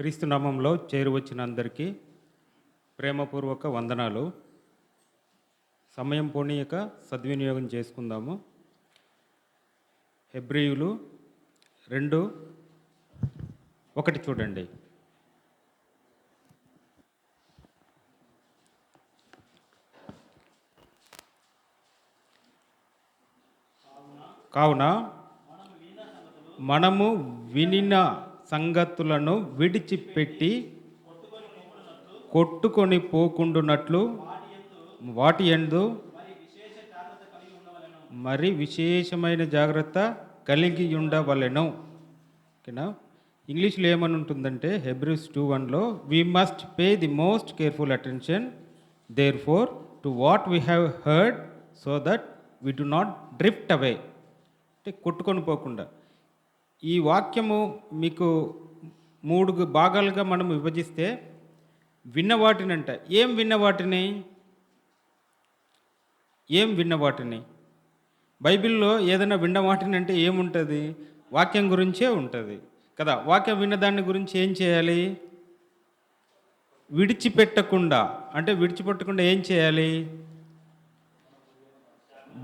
క్రీస్తు నామంలో చేరువచ్చిన అందరికీ ప్రేమపూర్వక వందనాలు. సమయం పోనీయక సద్వినియోగం చేసుకుందాము. హెబ్రీయులు 2:1 చూడండి. కావున మనము వినిన సంగతులను విడిచిపెట్టి కొట్టుకొని పోకుండునట్లు వాటి యందు మరి విశేషమైన జాగ్రత్త కలిగి ఉండవలెను. ఓకేనా? ఇంగ్లీష్లో ఏమని ఉంటుందంటే హెబ్రీస్ 2:1లో we must pay the most careful attention therefore to what we have heard so that we do not drift away. అంటే కొట్టుకొని పోకుండా. ఈ వాక్యము మీకు 3 భాగాలుగా మనం విభజిస్తే విన్న వాటినంట. ఏం విన్న వాటిని బైబిల్లో ఏదైనా విన్న వాటిని అంటే ఏముంటుంది? వాక్యం గురించే ఉంటుంది కదా. వాక్యం విన్నదాన్ని గురించి ఏం చేయాలి? విడిచిపెట్టకుండా. అంటే విడిచిపెట్టకుండా ఏం చేయాలి?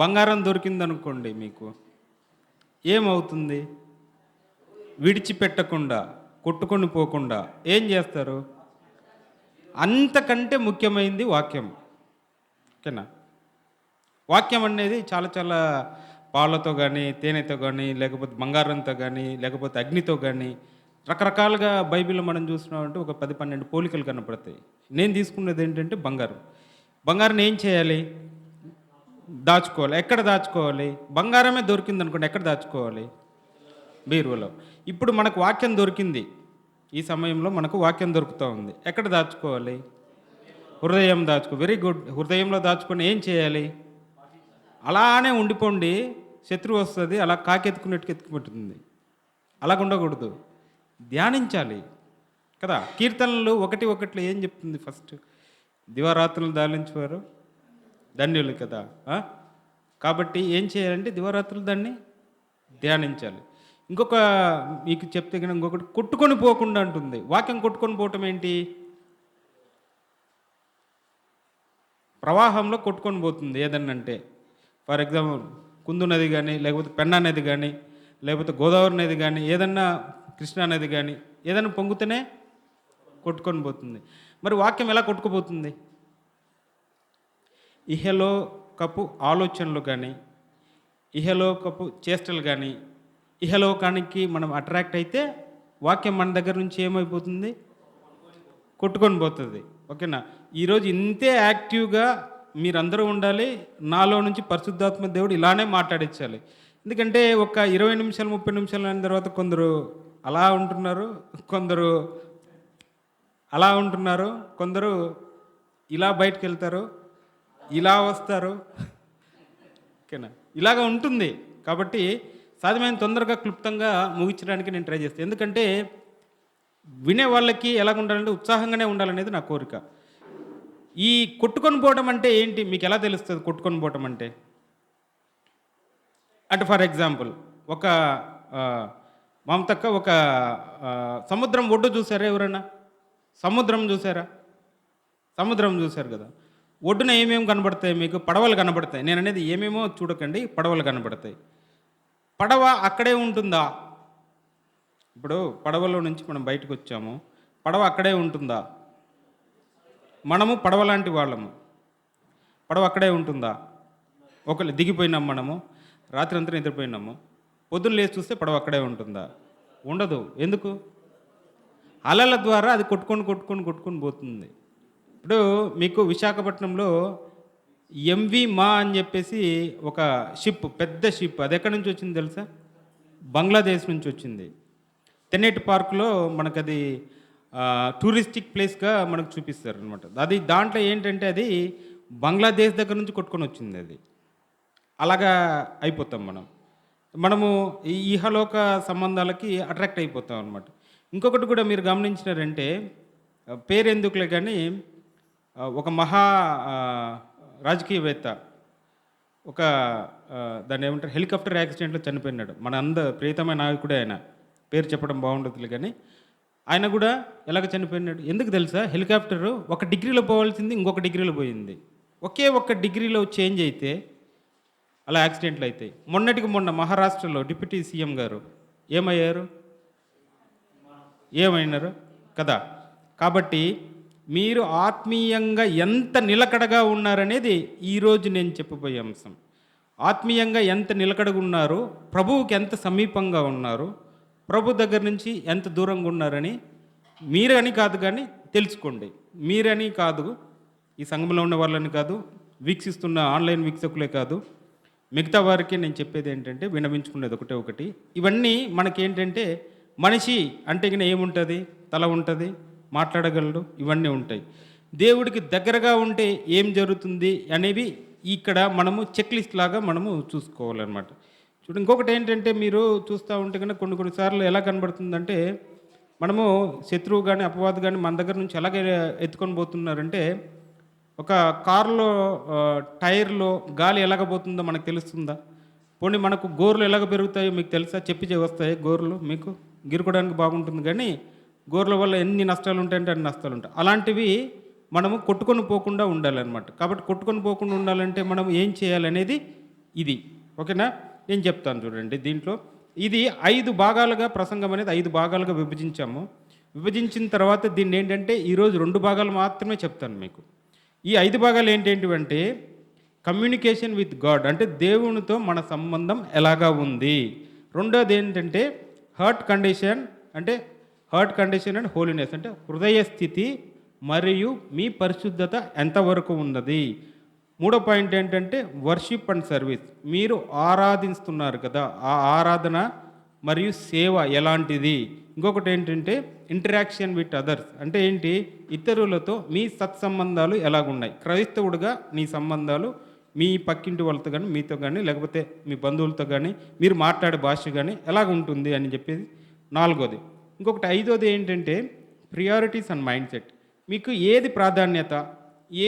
బంగారం దొరికిందనుకోండి, మీకు ఏమవుతుంది? విడిచిపెట్టకుండా, కొట్టుకొని పోకుండా ఏం చేస్తారు? అంతకంటే ముఖ్యమైనది వాక్యం. ఓకేనా? వాక్యం అనేది చాలా చాలా పాలతో కానీ, తేనెతో కానీ, లేకపోతే బంగారంతో కానీ, లేకపోతే అగ్నితో కానీ రకరకాలుగా బైబిల్లో మనం చూస్తున్నామంటే ఒక 10-12 పోలికలు కనపడతాయి. నేను తీసుకున్నది ఏంటంటే బంగారం ఏం చేయాలి? దాచుకోవాలి. ఎక్కడ దాచుకోవాలి? బంగారమే దొరికింది అనుకోండి, ఎక్కడ దాచుకోవాలి? బీరువలో. ఇప్పుడు మనకు వాక్యం దొరికింది. ఈ సమయంలో మనకు వాక్యం దొరుకుతూ ఉంది. ఎక్కడ దాచుకోవాలి? హృదయం వెరీ గుడ్. హృదయంలో దాచుకొని ఏం చేయాలి? అలానే ఉండిపోండి. శత్రువు వస్తుంది, అలా కాకెత్తుకున్నట్టుకు ఎత్తుకుపెట్టుతుంది. అలాగ ఉండకూడదు, ధ్యానించాలి కదా. కీర్తనలు 1:1 ఏం చెప్తుంది? ఫస్ట్ దివారాత్రులు దాలించేవారు ధన్యులు కదా. కాబట్టి ఏం చేయాలంటే దివారాత్రులు దాన్ని ధ్యానించాలి. ఇంకొక మీకు చెప్తే కనుక ఇంకొకటి కొట్టుకొని పోకుండా అంటుంది. వాక్యం కొట్టుకొని పోవటం ఏంటి? ప్రవాహంలో కొట్టుకొని పోతుంది ఏదన్నంటే. ఫర్ ఎగ్జాంపుల్ కుందు నది కానీ, లేకపోతే పెన్నా నది కానీ, లేకపోతే గోదావరి నది కానీ, ఏదన్నా కృష్ణా నది కానీ ఏదైనా పొంగుతూనే కొట్టుకొని పోతుంది. మరి వాక్యం ఎలా కొట్టుకుపోతుంది? ఇహలోకపు ఆలోచనలు కానీ, ఇహలోకపు చేష్టలు కానీ, ఇహలోకానికి మనం అట్రాక్ట్ అయితే వాక్యం మన దగ్గర నుంచి ఏమైపోతుంది? కొట్టుకొని పోతుంది. ఓకేనా? ఈరోజు ఇంతే యాక్టివ్గా మీరందరూ ఉండాలి. నాలో నుంచి పరిశుద్ధాత్మ దేవుడు ఇలానే మాట్లాడించాలి. ఎందుకంటే ఒక 20 నిమిషాలు 30 నిమిషాలు అయిన తర్వాత కొందరు అలా ఉంటున్నారు, కొందరు అలా ఉంటున్నారు, కొందరు ఇలా బయటకు వెళ్తారు, ఇలా వస్తారు. ఓకేనా? ఇలాగ ఉంటుంది. కాబట్టి సాధ్యమైన తొందరగా క్లుప్తంగా ముగించడానికి నేను ట్రై చేస్తాను. ఎందుకంటే వినే వాళ్ళకి ఎలాగ ఉండాలంటే ఉత్సాహంగానే ఉండాలనేది నా కోరిక. ఈ కొట్టుకొని పోవడం అంటే ఏంటి మీకు ఎలా తెలుస్తుంది? కొట్టుకొని పోవటం అంటే ఫర్ ఎగ్జాంపుల్ ఒక మమతక్క ఒక సముద్రం ఒడ్డు చూసారా? ఎవరైనా సముద్రం చూసారా? సముద్రం చూశారు కదా. ఒడ్డున ఏమేమి కనబడతాయి మీకు? పడవలు కనబడతాయి. నేను అనేది ఏమేమో చూడకండి, పడవలు కనబడతాయి. పడవ అక్కడే ఉంటుందా? ఇప్పుడు పడవలో నుంచి మనం బయటకు వచ్చాము, పడవ అక్కడే ఉంటుందా? మనము పడవ లాంటి వాళ్ళము. పడవ అక్కడే ఉంటుందా? ఒకళ్ళు దిగిపోయినాం, మనము రాత్రి అంతా నిద్రపోయినాము, పొద్దున్న లేచి చూస్తే పడవ అక్కడే ఉంటుందా? ఉండదు. ఎందుకు? అలల ద్వారా అది కొట్టుకొని పోతుంది. ఇప్పుడు మీకు విశాఖపట్నంలో ఎంవి మా అని చెప్పేసి ఒక షిప్, పెద్ద షిప్, అది ఎక్కడి నుంచి వచ్చింది తెలుసా? బంగ్లాదేశ్ నుంచి వచ్చింది. తెన్నేటి పార్కులో మనకు అది టూరిస్టిక్ ప్లేస్గా మనకు చూపిస్తారు అనమాట. అది దాంట్లో ఏంటంటే అది బంగ్లాదేశ్ దగ్గర నుంచి కొట్టుకొని వచ్చింది. అది అలాగా అయిపోతాం మనము ఈ ఇహలోక సంబంధాలకి అట్రాక్ట్ అయిపోతాం అనమాట. ఇంకొకటి కూడా మీరు గమనించినారంటే, పేరెందుకులే కానీ ఒక మహా రాజకీయవేత్త ఒక దాన్ని ఏమంటారు, హెలికాప్టర్ యాక్సిడెంట్లో చనిపోయినాడు. మన ప్రియతమైన నాయకుడే ఆయన. పేరు చెప్పడం బాగుండదులే కానీ ఆయన కూడా ఎలాగ చనిపోయినాడు ఎందుకు తెలుసా? హెలికాప్టరు 1 డిగ్రీలో పోవాల్సింది ఇంకొక డిగ్రీలో పోయింది. ఒకే 1 డిగ్రీలో చేంజ్ అయితే అలా యాక్సిడెంట్లు అవుతాయి. మొన్నటికి మొన్న మహారాష్ట్రలో డిప్యూటీ సీఎం గారు ఏమయ్యారు? ఏమైనారు కదా? కాబట్టి మీరు ఆత్మీయంగా ఎంత నిలకడగా ఉన్నారనేది ఈరోజు నేను చెప్పబోయే అంశం. ఆత్మీయంగా ఎంత నిలకడగా ఉన్నారు, ప్రభువుకి ఎంత సమీపంగా ఉన్నారు, ప్రభు దగ్గర నుంచి ఎంత దూరంగా ఉన్నారని మీరని కాదు కానీ తెలుసుకోండి. మీరని కాదు, ఈ సంఘంలో ఉన్న వాళ్ళని కాదు, వీక్షిస్తున్న ఆన్లైన్ వీక్షకులే కాదు, మిగతా వారికి నేను చెప్పేది ఏంటంటే వినవించుకునేది ఒకటి. ఇవన్నీ మనకేంటంటే మనిషి అంటే ఇక ఏముంటుంది? తల ఉంటుంది, మాట్లాడగలడు, ఇవన్నీ ఉంటాయి. దేవుడికి దగ్గరగా ఉంటే ఏం జరుగుతుంది అనేవి ఇక్కడ మనము చెక్ లిస్ట్ లాగా మనము చూసుకోవాలన్నమాట. చూడండి, ఇంకొకటి ఏంటంటే మీరు చూస్తూ ఉంటే కనుక కొన్నిసార్లు ఎలా కనబడుతుందంటే మనము శత్రువు కానీ అపవాదు కానీ మన దగ్గర నుంచి ఎలాగ ఎత్తుకొని పోతున్నారంటే ఒక కారులో టైర్లో గాలి ఎలాగ పోతుందో మనకు తెలుస్తుందా? పోనీ మనకు గోర్లు ఎలాగ పెరుగుతాయో మీకు తెలుసా? చెప్పి వస్తాయి గోర్లు మీకు గిరుకోవడానికి బాగుంటుంది, కానీ గోర్ల వల్ల ఎన్ని నష్టాలు ఉంటాయంటే అన్ని నష్టాలు ఉంటాయి. అలాంటివి మనము కొట్టుకొని పోకుండా ఉండాలన్నమాట. కాబట్టి కొట్టుకొని పోకుండా ఉండాలంటే మనం ఏం చేయాలనేది ఇది, ఓకేనా? నేను చెప్తాను చూడండి. దీంట్లో ఇది 5 భాగాలుగా ప్రసంగం అనేది 5 భాగాలుగా విభజించాము. విభజించిన తర్వాత దీన్ని ఏంటంటే ఈరోజు 2 భాగాలు మాత్రమే చెప్తాను మీకు. ఈ 5 భాగాలు ఏంటంటే కమ్యూనికేషన్ విత్ గాడ్ అంటే దేవునితో మన సంబంధం ఎలాగా ఉంది. రెండోది ఏంటంటే హార్ట్ కండిషన్ అండ్ హోలీనెస్ అంటే హృదయ స్థితి మరియు మీ పరిశుద్ధత ఎంతవరకు ఉన్నది. మూడో పాయింట్ ఏంటంటే వర్షిప్ అండ్ సర్వీస్, మీరు ఆరాధిస్తున్నారు కదా, ఆ ఆరాధన మరియు సేవ ఎలాంటిది. ఇంకొకటి ఏంటంటే ఇంటరాక్షన్ విత్ అదర్స్ అంటే ఏంటి? ఇతరులతో మీ సత్సంబంధాలు ఎలాగున్నాయి. క్రైస్తవుడిగా నీ సంబంధాలు మీ పక్కింటి వాళ్ళతో కానీ, మీతో కానీ, లేకపోతే మీ బంధువులతో కానీ, మీరు మాట్లాడే భాష కానీ ఎలాగ ఉంటుంది అని చెప్పేది నాలుగోది. ఇంకొకటి ఐదోది ఏంటంటే ప్రియారిటీస్ అండ్ మైండ్ సెట్, మీకు ఏది ప్రాధాన్యత,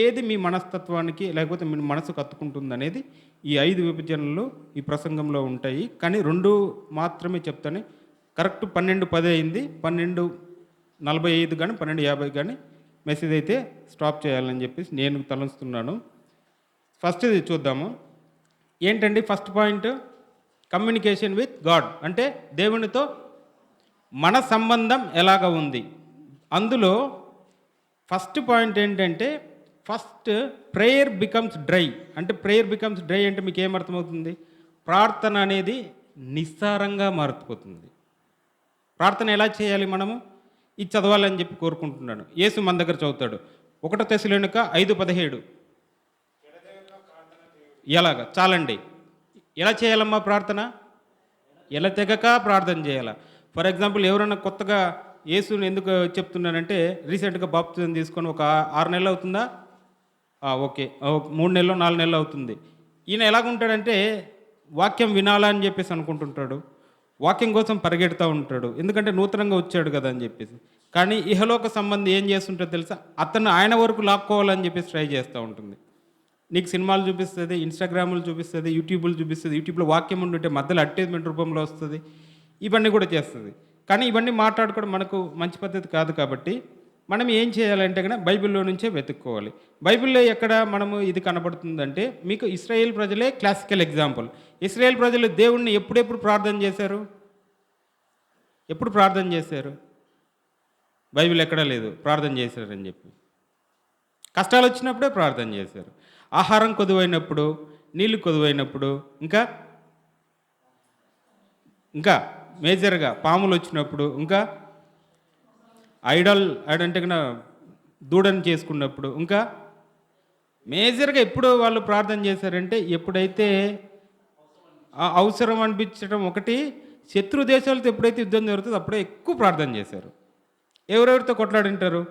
ఏది మీ మనస్తత్వానికి లేకపోతే మీ మనసుకు అత్తుకుంటుంది అనేది ఈ 5 విభజనలు ఈ ప్రసంగంలో ఉంటాయి. కానీ 2 మాత్రమే చెప్తాను. కరెక్ట్ 12:10 అయింది, 12:45 కానీ 12:50 కానీ మెసేజ్ అయితే స్టాప్ చేయాలని చెప్పేసి నేను తలంస్తున్నాను. ఫస్ట్ ఇది చూద్దాము. ఏంటండి first point? Communication with God అంటే దేవునితో మన సంబంధం ఎలాగ ఉంది. అందులో ఫస్ట్ పాయింట్ ఏంటంటే ఫస్ట్ ప్రేయర్ బికమ్స్ డ్రై అంటే అంటే మీకు ఏమర్థమవుతుంది? ప్రార్థన అనేది నిస్సారంగా మారిపోతుంది. ప్రార్థన ఎలా చేయాలి? మనము ఇది చదవాలని చెప్పి కోరుకుంటున్నాను. యేసు మన దగ్గర చదువుతాడు 1 తెస్సలోనిక 5:17. ఎలాగా? చాలండి. ఎలా చేయాలమ్మా ప్రార్థన? ఎలా తెగక ప్రార్థన చేయాలా? ఫర్ ఎగ్జాంపుల్ ఎవరైనా కొత్తగా యేసుని ఎందుకు చెప్తున్నానంటే రీసెంట్గా బాప్తిజం తీసుకొని ఒక 6 నెలలు అవుతుందా? ఓకే, 3 నెలలు 4 నెలలు అవుతుంది. ఈయన ఎలాగుంటాడంటే వాక్యం వినాలని చెప్పేసి అనుకుంటుంటాడు, వాక్యం కోసం పరిగెడుతూ ఉంటాడు, ఎందుకంటే నూతనంగా వచ్చాడు కదా అని చెప్పేసి. కానీ ఇహలోక సంబంధం ఏం చేస్తుంటాడో తెలుసా? అతను ఆయన వరకు లాక్కోవాలని చెప్పేసి ట్రై చేస్తూ ఉంటుంది. నీకు సినిమాలు చూపిస్తుంది, ఇన్స్టాగ్రాములు చూపిస్తుంది, యూట్యూబ్లు చూపిస్తుంది. యూట్యూబ్లో వాక్యం ఉంటుంటే మధ్యలో అడ్వర్టైజ్మెంట్ రూపంలో వస్తుంది. ఇవన్నీ కూడా చేస్తుంది. కానీ ఇవన్నీ మాట్లాడుకోవడం మనకు మంచి పద్ధతి కాదు. కాబట్టి మనం ఏం చేయాలంటే కనుక బైబిల్లో నుంచే వెతుక్కోవాలి. బైబిల్లో ఎక్కడ మనము ఇది కనబడుతుందంటే మీకు ఇశ్రాయేల్ ప్రజలే క్లాసికల్ ఎగ్జాంపుల్. ఇశ్రాయేల్ ప్రజలు దేవుణ్ణి ఎప్పుడెప్పుడు ప్రార్థన చేశారు? ఎప్పుడు ప్రార్థన చేశారు? బైబిల్ ఎక్కడా లేదు ప్రార్థన చేశారని చెప్పి. కష్టాలు వచ్చినప్పుడే ప్రార్థన చేశారు. ఆహారం కొదువైనప్పుడు, నీళ్లు కొదువైనప్పుడు, ఇంకా మేజర్గా పాములు వచ్చినప్పుడు, ఇంకా ఐడల్ అంటే కన్నా దూడని చేసుకున్నప్పుడు, ఇంకా మేజర్గా ఎప్పుడు వాళ్ళు ప్రార్థన చేశారంటే ఎప్పుడైతే అవసరం అనిపించడం ఒకటి, శత్రు దేశాలతో ఎప్పుడైతే యుద్ధం జరుగుతుందో అప్పుడే ఎక్కువ ప్రార్థన చేశారు. ఎవరెవరితో కొట్లాడింటారు?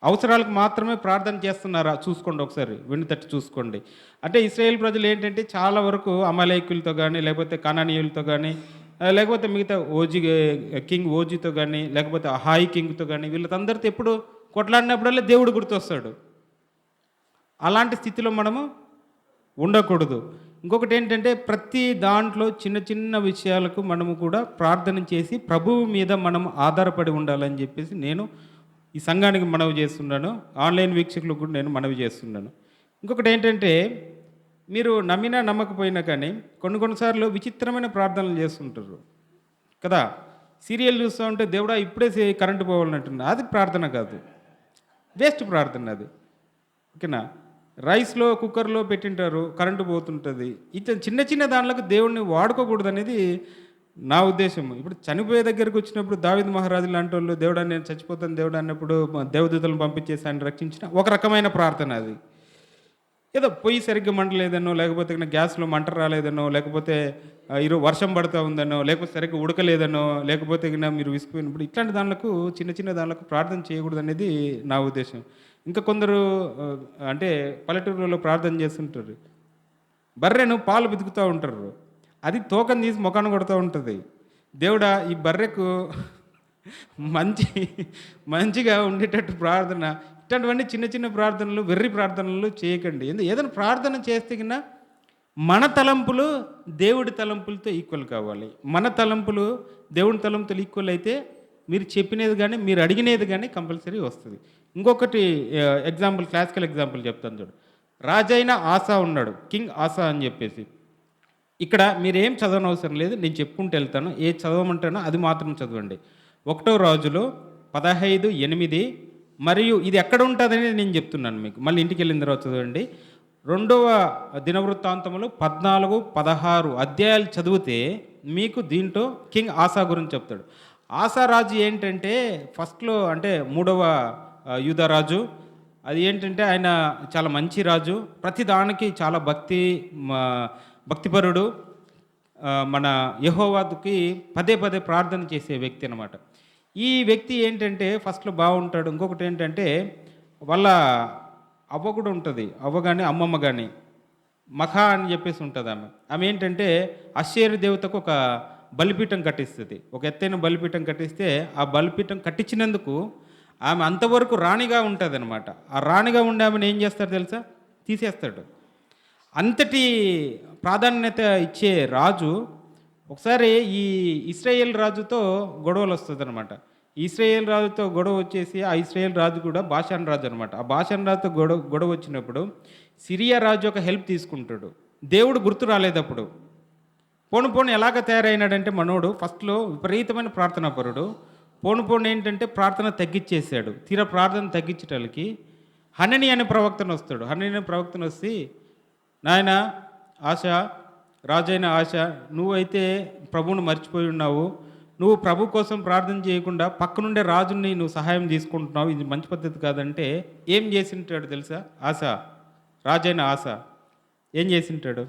అవసరాలకు మాత్రమే ప్రార్థన చేస్తున్నారా? చూసుకోండి, ఒకసారి వెన్ను తట్టి చూసుకోండి. అంటే ఇశ్రాయేల్ ప్రజలు ఏంటంటే చాలా వరకు అమాలేకులతో కానీ, లేకపోతే కనానీయులతో కానీ, లేకపోతే మిగతా కింగ్ ఓజీతో కానీ, లేకపోతే హాయ్ కింగ్తో కానీ, వీళ్ళందరితో ఎప్పుడు కొట్లాడినప్పుడల్లా దేవుడు గుర్తొస్తాడు. అలాంటి స్థితిలో మనము ఉండకూడదు. ఇంకొకటి ఏంటంటే ప్రతి దాంట్లో చిన్న చిన్న విషయాలకు మనము కూడా ప్రార్థన చేసి ప్రభువు మీద మనం ఆధారపడి ఉండాలని చెప్పేసి నేను ఈ సంఘానికి మనవి చేస్తున్నాను. ఆన్లైన్ వీక్షకులకు కూడా నేను మనవి చేస్తున్నాను. ఇంకొకటి ఏంటంటే మీరు నమ్మినా నమ్మకపోయినా కానీ కొన్నిసార్లు విచిత్రమైన ప్రార్థనలు చేస్తుంటారు కదా. సీరియల్ చూస్తూ ఉంటే దేవుడా ఇప్పుడే కరెంటు పోవాలంటున్నా, అది ప్రార్థన కాదు, వేస్ట్ ప్రార్థన అది. ఓకేనా. రైస్లో కుక్కర్లో పెట్టింటారు, కరెంటు పోతుంటుంది. ఇట్లా చిన్న చిన్న దాంట్లోకి దేవుడిని వాడుకోకూడదు అనేది నా ఉద్దేశం. ఇప్పుడు చనిపోయే దగ్గరికి వచ్చినప్పుడు దావీదు మహారాజు లాంటి వాళ్ళు దేవుడా నేను చచ్చిపోతాను దేవుడు అన్నప్పుడు దేవదూతలను పంపించేసి ఆయన రక్షించిన ఒక రకమైన ప్రార్థన అది. ఏదో పొయ్యి సరిగ్గా మంటలేదనో, లేకపోతే గ్యాస్లో మంట రాలేదనో, లేకపోతే ఈరోజు వర్షం పడుతూ ఉందనో, లేకపోతే సరిగ్గా ఉడకలేదనో, లేకపోతే మీరు విసిపోయినప్పుడు ఇట్లాంటి దానిలకు చిన్న చిన్న దానిలకు ప్రార్థన చేయకూడదు అనేది నా ఉద్దేశం. ఇంకా కొందరు అంటే పల్లెటూరులో ప్రార్థన చేస్తుంటారు, బర్రెను పాలు పితుకుతూ ఉంటారు, అది తోకను తీసి ముఖాన్ని కొడుతూ ఉంటుంది. దేవుడా ఈ బర్రెకు మంచిగా ఉండేటట్టు ప్రార్థన. ఇట్లాంటివన్నీ చిన్న చిన్న ప్రార్థనలు, వెర్రి ప్రార్థనలు చేయకండి. ఏదైనా ప్రార్థన చేస్తే కన్నా మన తలంపులు దేవుడి తలంపులతో ఈక్వల్ కావాలి. మన తలంపులు దేవుని తలంపులు ఈక్వల్ అయితే మీరు చెప్పినది కానీ మీరు అడిగినది కానీ కంపల్సరీ వస్తుంది. ఇంకొకటి ఎగ్జాంపుల్, క్లాసికల్ ఎగ్జాంపుల్ చెప్తాను చూడు. రాజైన ఆసా ఉన్నాడు, కింగ్ ఆసా అని చెప్పేసి. ఇక్కడ మీరేం చదవనవసరం లేదు, నేను చెప్పుకుంటూ వెళ్తాను. ఏ చదవమంటానో అది మాత్రం చదవండి. 1 రాజులు 15:8. మరియు ఇది ఎక్కడ ఉంటుందని నేను చెప్తున్నాను మీకు, మళ్ళీ ఇంటికి వెళ్ళిన తర్వాత చదవండి. 2వ దినవృత్తాంతములు 14, 16 అధ్యాయాలు చదివితే మీకు దీంట్లో కింగ్ ఆసా గురించి చెప్తాడు. ఆసా రాజు ఏంటంటే ఫస్ట్లో అంటే 3వ యూదా రాజు. అది ఏంటంటే ఆయన చాలా మంచి రాజు, ప్రతి దానికి చాలా భక్తిపరుడు, మన యెహోవాకి పదే పదే ప్రార్థన చేసే వ్యక్తి అనమాట. ఈ వ్యక్తి ఏంటంటే ఫస్ట్లో బాగుంటాడు. ఇంకొకటి ఏంటంటే వాళ్ళ అవ్వ కూడా ఉంటుంది, అవ్వ కానీ అమ్మమ్మ కానీ మఖా అని చెప్పేసి ఉంటుంది. ఆమె ఏంటంటే అశ్షేరు దేవతకు ఒక బలిపీఠం కట్టిస్తుంది. ఒక ఎత్తైన బలిపీఠం కట్టిస్తే ఆ బలిపీఠం కట్టించినందుకు ఆమె అంతవరకు రాణిగా ఉంటుంది అనమాట. ఆ రాణిగా ఉండే ఆమెను ఏం చేస్తాడు తెలుసా, తీసేస్తాడు. అంతటి ప్రాధాన్యత ఇచ్చే రాజు ఒకసారి ఈ ఇశ్రాయేల్ రాజుతో గొడవలు వస్తుంది అనమాట. ఇశ్రాయేల్ రాజుతో గొడవ వచ్చేసి ఆ ఇశ్రాయేల్ రాజు కూడా బాషాన్ రాజు అనమాట. ఆ బాషాన్ రాజుతో గొడవ వచ్చినప్పుడు సిరియా రాజు ఒక హెల్ప్ తీసుకుంటాడు. దేవుడు గుర్తు రాలేదప్పుడు. పోను ఎలాగ తయారైనాడంటే మనోడు ఫస్ట్లో విపరీతమైన ప్రార్థనా పరుడు. పోను ఏంటంటే ప్రార్థన తగ్గించేశాడు. తీరా ప్రార్థన తగ్గించటానికి హనని అనే ప్రవక్తను వస్తాడు. హనని అనే ప్రవక్తను వస్తే, నాయన ఆశ, రాజైన ఆశ, నువ్వైతే ప్రభువును మర్చిపోయి ఉన్నావు, నువ్వు ప్రభు కోసం ప్రార్థన చేయకుండా పక్కనుండే రాజుని నువ్వు సహాయం తీసుకుంటున్నావు, ఇది మంచి పద్ధతి కాదంటే ఏం చేసింటాడు తెలుసా? ఆశ, రాజైన ఆశ ఏం చేసింటాడు,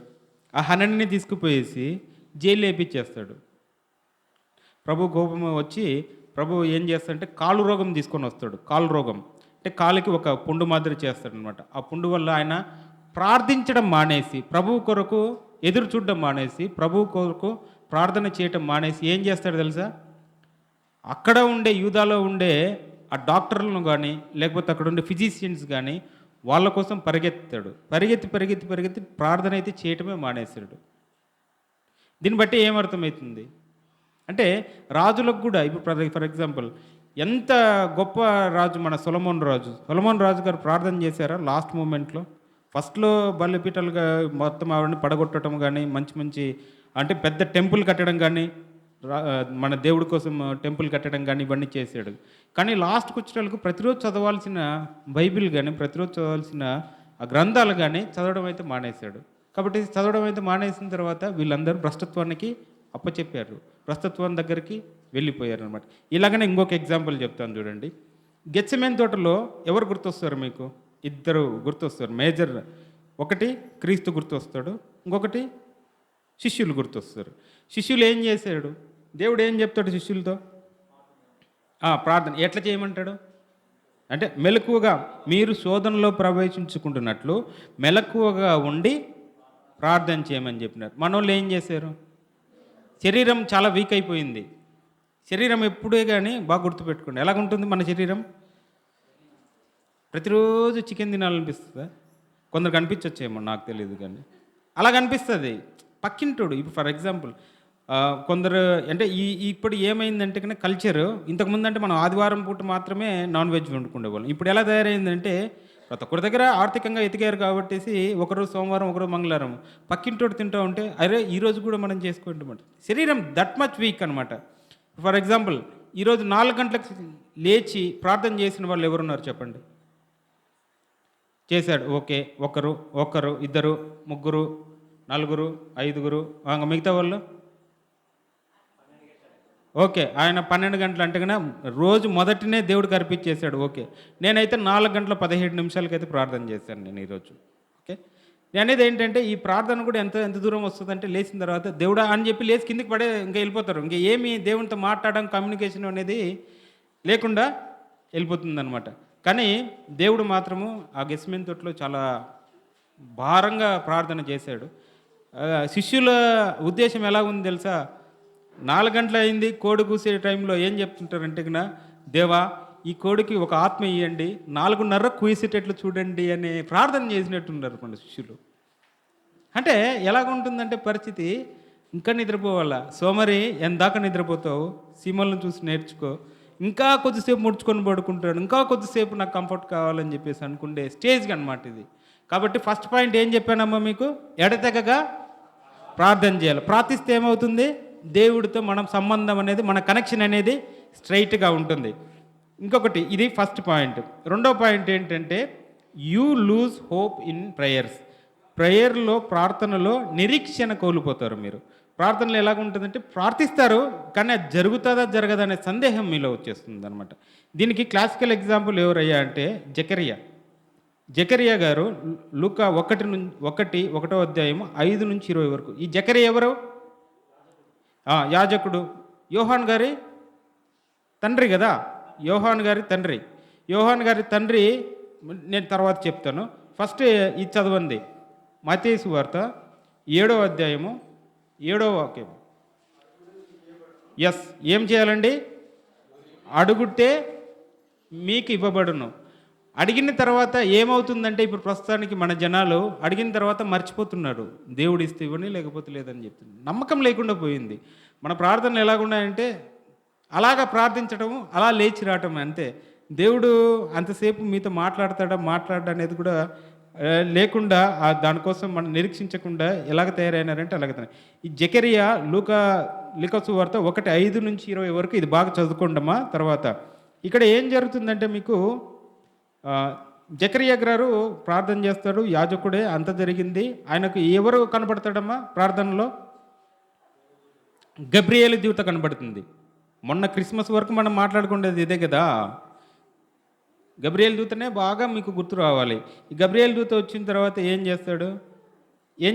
ఆ హనని తీసుకుపోయేసి జైలు వేయించేస్తాడు. ప్రభు కోపం వచ్చి ప్రభు ఏం చేస్తాడంటే కాలు రోగం తీసుకొని వస్తాడు. కాలు రోగం అంటే కాలుకి ఒక పుండు మాదిరి చేస్తాడనమాట. ఆ పుండు వల్ల ఆయన ప్రార్థించడం మానేసి, ప్రభువు కొరకు ఎదురు చూడడం మానేసి, ప్రభువు కొరకు ప్రార్థన చేయటం మానేసి ఏం చేస్తాడు తెలుసా? అక్కడ ఉండే యూదాలో ఉండే ఆ డాక్టర్లను కానీ లేకపోతే అక్కడ ఉండే ఫిజిషియన్స్ కానీ వాళ్ళ కోసం పరిగెత్తాడు. పరిగెత్తి ప్రార్థన అయితే చేయటమే మానేశాడు. దీన్ని బట్టి ఏమర్థమవుతుంది అంటే రాజులకు కూడా ఇప్పుడు ఫర్ ఎగ్జాంపుల్ ఎంత గొప్ప రాజు మన సొలొమోన్ రాజు గారు ప్రార్థన చేశారా లాస్ట్ మూమెంట్లో? ఫస్ట్లో బలిపీఠాలుగా మొత్తం ఆవిడని పడగొట్టడం కానీ మంచి అంటే పెద్ద టెంపుల్ కట్టడం కానీ మన దేవుడి కోసం టెంపుల్ కట్టడం కానీ ఇవన్నీ చేశాడు. కానీ లాస్ట్కి వచ్చేటప్పుడు ప్రతిరోజు చదవాల్సిన బైబిల్ కానీ ప్రతిరోజు చదవాల్సిన ఆ గ్రంథాలు కానీ చదవడం అయితే మానేశాడు. కాబట్టి చదవడం అయితే మానేసిన తర్వాత వీళ్ళందరూ భ్రష్టత్వానికి అప్పచెప్పారు, భ్రష్టత్వం దగ్గరికి వెళ్ళిపోయారు అనమాట. ఇలాగనే ఇంకొక ఎగ్జాంపుల్ చెప్తాను చూడండి. గెత్సెమనే తోటలో ఎవరు గుర్తొస్తారు మీకు? ఇద్దరు గుర్తొస్తారు మేజర్. ఒకటి క్రీస్తు గుర్తొస్తాడు, ఇంకొకటి శిష్యులు గుర్తొస్తారు. శిష్యులు ఏం చేశాడు? దేవుడు ఏం చెప్తాడు శిష్యులతో? ప్రార్థన ఎట్లా చేయమంటాడు అంటే మెలకువగా మీరు శోధనలో ప్రవేశించుకుంటున్నట్లు మెలకువగా ఉండి ప్రార్థన చేయమని చెప్పినారు. మనోళ్ళు ఏం చేశారు? శరీరం చాలా వీక్ అయిపోయింది. శరీరం ఎప్పుడే కానీ బాగా గుర్తుపెట్టుకోండి, ఎలాగుంటుంది మన శరీరం? ప్రతిరోజు చికెన్ తినాలనిపిస్తుందా? కొందరు కనిపించొచ్చేమో, నాకు తెలియదు. కానీ అలాగ అనిపిస్తుంది. పక్కింటోడు ఇప్పుడు ఫర్ ఎగ్జాంపుల్ కొందరు అంటే ఇప్పుడు ఏమైందంటే కనుక కల్చరు ఇంతకుముందు అంటే మనం ఆదివారం పూట మాత్రమే నాన్ వెజ్ వండుకునేవాళ్ళం. ఇప్పుడు ఎలా తయారైందంటే ప్రతి ఒక్కరి దగ్గర ఆర్థికంగా ఎతికారు కాబట్టేసి ఒకరోజు సోమవారం, ఒకరోజు మంగళవారం. పక్కింటోడు తింటూ ఉంటే అరే ఈరోజు కూడా మనం చేసుకుంటామంట. శరీరం దట్ మచ్ వీక్ అనమాట. ఫర్ ఎగ్జాంపుల్ ఈరోజు 4 గంటలకు లేచి ప్రార్థన చేసిన వాళ్ళు ఎవరున్నారు చెప్పండి? చేశాడు. ఓకే. ఒకరు, ఇద్దరు, ముగ్గురు, నలుగురు, ఐదుగురు, మిగతా వాళ్ళు ఓకే. ఆయన 12 గంటలు అంటే కన్నా రోజు మొదటినే దేవుడికి అర్పించేశాడు. ఓకే. నేనైతే 4 గంటల 17 నిమిషాలకైతే ప్రార్థన చేశాను నేను ఈరోజు. ఓకే. నేనేది ఏంటంటే ఈ ప్రార్థన కూడా ఎంత ఎంత దూరం వస్తుందంటే లేచిన తర్వాత దేవుడా అని చెప్పి లేచి కిందికి పడే ఇంకా వెళ్ళిపోతారు. ఇంకా ఏమి దేవునితో మాట్లాడడం కమ్యూనికేషన్ అనేది లేకుండా వెళ్ళిపోతుందనమాట. కానీ దేవుడు మాత్రము ఆ గెస్మెన్ తోటలో చాలా భారంగా ప్రార్థన చేశాడు. శిష్యుల ఉద్దేశం ఎలా ఉంది తెలుసా? 4 గంటలు అయింది, కోడి కూసే టైంలో ఏం చెప్తుంటారంటే కన్నా దేవా ఈ కోడికి ఒక ఆత్మ ఇవ్వండి, 4:30 కూసేటట్లు చూడండి అనే ప్రార్థన చేసినట్టున్నారు మన శిష్యులు. అంటే ఎలాగుంటుందంటే పరిస్థితి, ఇంకా నిద్రపోవాలా సోమరి, ఎందాక నిద్రపోతావు, సీమలను చూసి నేర్చుకో, ఇంకా కొద్దిసేపు ముడుచుకొని పడుకుంటాడు, ఇంకా కొద్దిసేపు నాకు కంఫర్ట్ కావాలని చెప్పేసి అనుకుంటే స్టేజ్కి అనమాట ఇది. కాబట్టి ఫస్ట్ పాయింట్ ఏం చెప్పానమ్మా మీకు? ఎడతెగగా ప్రార్థన చేయాలి. ప్రార్థిస్తే ఏమవుతుంది? దేవుడితో మనం సంబంధం అనేది, మన కనెక్షన్ అనేది స్ట్రైట్గా ఉంటుంది. ఇంకొకటి, ఇది ఫస్ట్ పాయింట్. రెండో పాయింట్ ఏంటంటే you lose hope in prayers. ప్రేయర్లో, ప్రార్థనలో నిరీక్షణ కోల్పోతారు మీరు. ప్రార్థనలు ఎలాగ ఉంటుందంటే ప్రార్థిస్తారు కానీ అది జరుగుతుందా జరగదా అనే సందేహం మీలో వచ్చేస్తుంది అనమాట. దీనికి క్లాసికల్ ఎగ్జాంపుల్ ఎవరయ్యా అంటే జకరియా గారు. లూకా 1:1 అధ్యాయం 5 నుంచి 20 వరకు. ఈ జకరియా ఎవరు? యాజకుడు, యోహాన్ గారి తండ్రి కదా. యోహాన్ గారి తండ్రి నేను తర్వాత చెప్తాను. ఫస్ట్ ఇది చదవండి. మత్తయి సువార్త 7వ అధ్యాయము 7వ వాక్యం. ఎస్, ఏం చేయాలండి? అడుగుతే మీకు ఇవ్వబడును. అడిగిన తర్వాత ఏమవుతుందంటే ఇప్పుడు ప్రస్తుతానికి మన జనాలు అడిగిన తర్వాత మర్చిపోతున్నారు. దేవుడు ఇస్తే ఇవ్వని, లేకపోతే లేదని చెప్తున్నారు. నమ్మకం లేకుండా పోయింది. మన ప్రార్థనలు ఎలాగున్నాయంటే అలాగా ప్రార్థించడం, అలా లేచి రావటం అంతే. దేవుడు అంతసేపు మీతో మాట్లాడడం అనేది కూడా లేకుండా దానికోసం మనం నిరీక్షించకుండా ఎలాగ తయారైనారంటే అలాగే. ఈ జకరియా లూకా సువార్త 1:5 నుంచి 20 వరకు ఇది బాగా చదువుకోండమ్మా. తర్వాత ఇక్కడ ఏం జరుగుతుందంటే మీకు జకరియా గారు ప్రార్థన చేస్తాడు, యాజకుడే, అంత జరిగింది. ఆయనకు ఎవరు కనపడతాడమ్మా ప్రార్థనలో? గబ్రియేలు దూత కనబడుతుంది. మొన్న క్రిస్మస్ వరకు మనం మాట్లాడుకునేది ఇదే కదా. గబ్రియేలు దూతనే బాగా మీకు గుర్తు రావాలి. ఈ గబ్రియేలు దూత వచ్చిన తర్వాత ఏం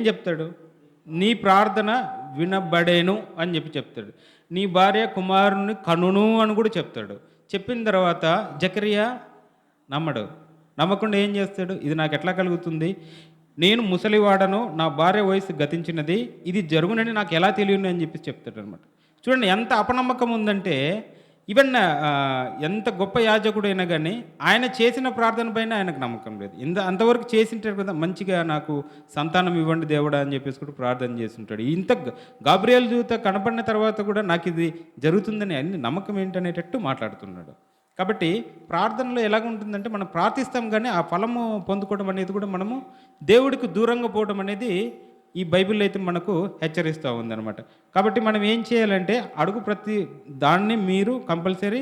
చెప్తాడు? నీ ప్రార్థన వినబడేను అని చెప్తాడు. నీ భార్య కుమారుని కనును అని కూడా చెప్తాడు. చెప్పిన తర్వాత జకరియా నమ్మకుండా ఏం చేస్తాడు? ఇది నాకు ఎట్లా కలుగుతుంది? నేను ముసలివాడను, నా భార్య వయసు గతించినది, ఇది జరుగునని నాకు ఎలా తెలియను అని చెప్తాడు అనమాట. చూడండి ఎంత అపనమ్మకం ఉందంటే, ఈవెన్ ఎంత గొప్ప యాజకుడైనా కానీ ఆయన చేసిన ప్రార్థన పైన ఆయనకు నమ్మకం లేదు. అంతవరకు చేసింటాడు కదా, మంచిగా నాకు సంతానం ఇవ్వండి దేవుడా అని చెప్పేసి కూడా ప్రార్థన చేస్తుంటాడు. ఇంత గాబ్రియల్ దూత కనపడిన తర్వాత కూడా నాకు ఇది జరుగుతుందని అన్ని నమ్మకం ఏంటనేటట్టు మాట్లాడుతున్నాడు. కాబట్టి ప్రార్థనలో ఎలాగ ఉంటుందంటే మనం ప్రార్థిస్తాం కానీ ఆ ఫలము పొందుకోవడం అనేది కూడా మనము దేవుడికి దూరంగా పోవడం అనేది ఈ బైబిల్లో అయితే మనకు హెచ్చరిస్తూ ఉందన్నమాట. కాబట్టి మనం ఏం చేయాలంటే అడుగు ప్రతి దాన్ని మీరు కంపల్సరీ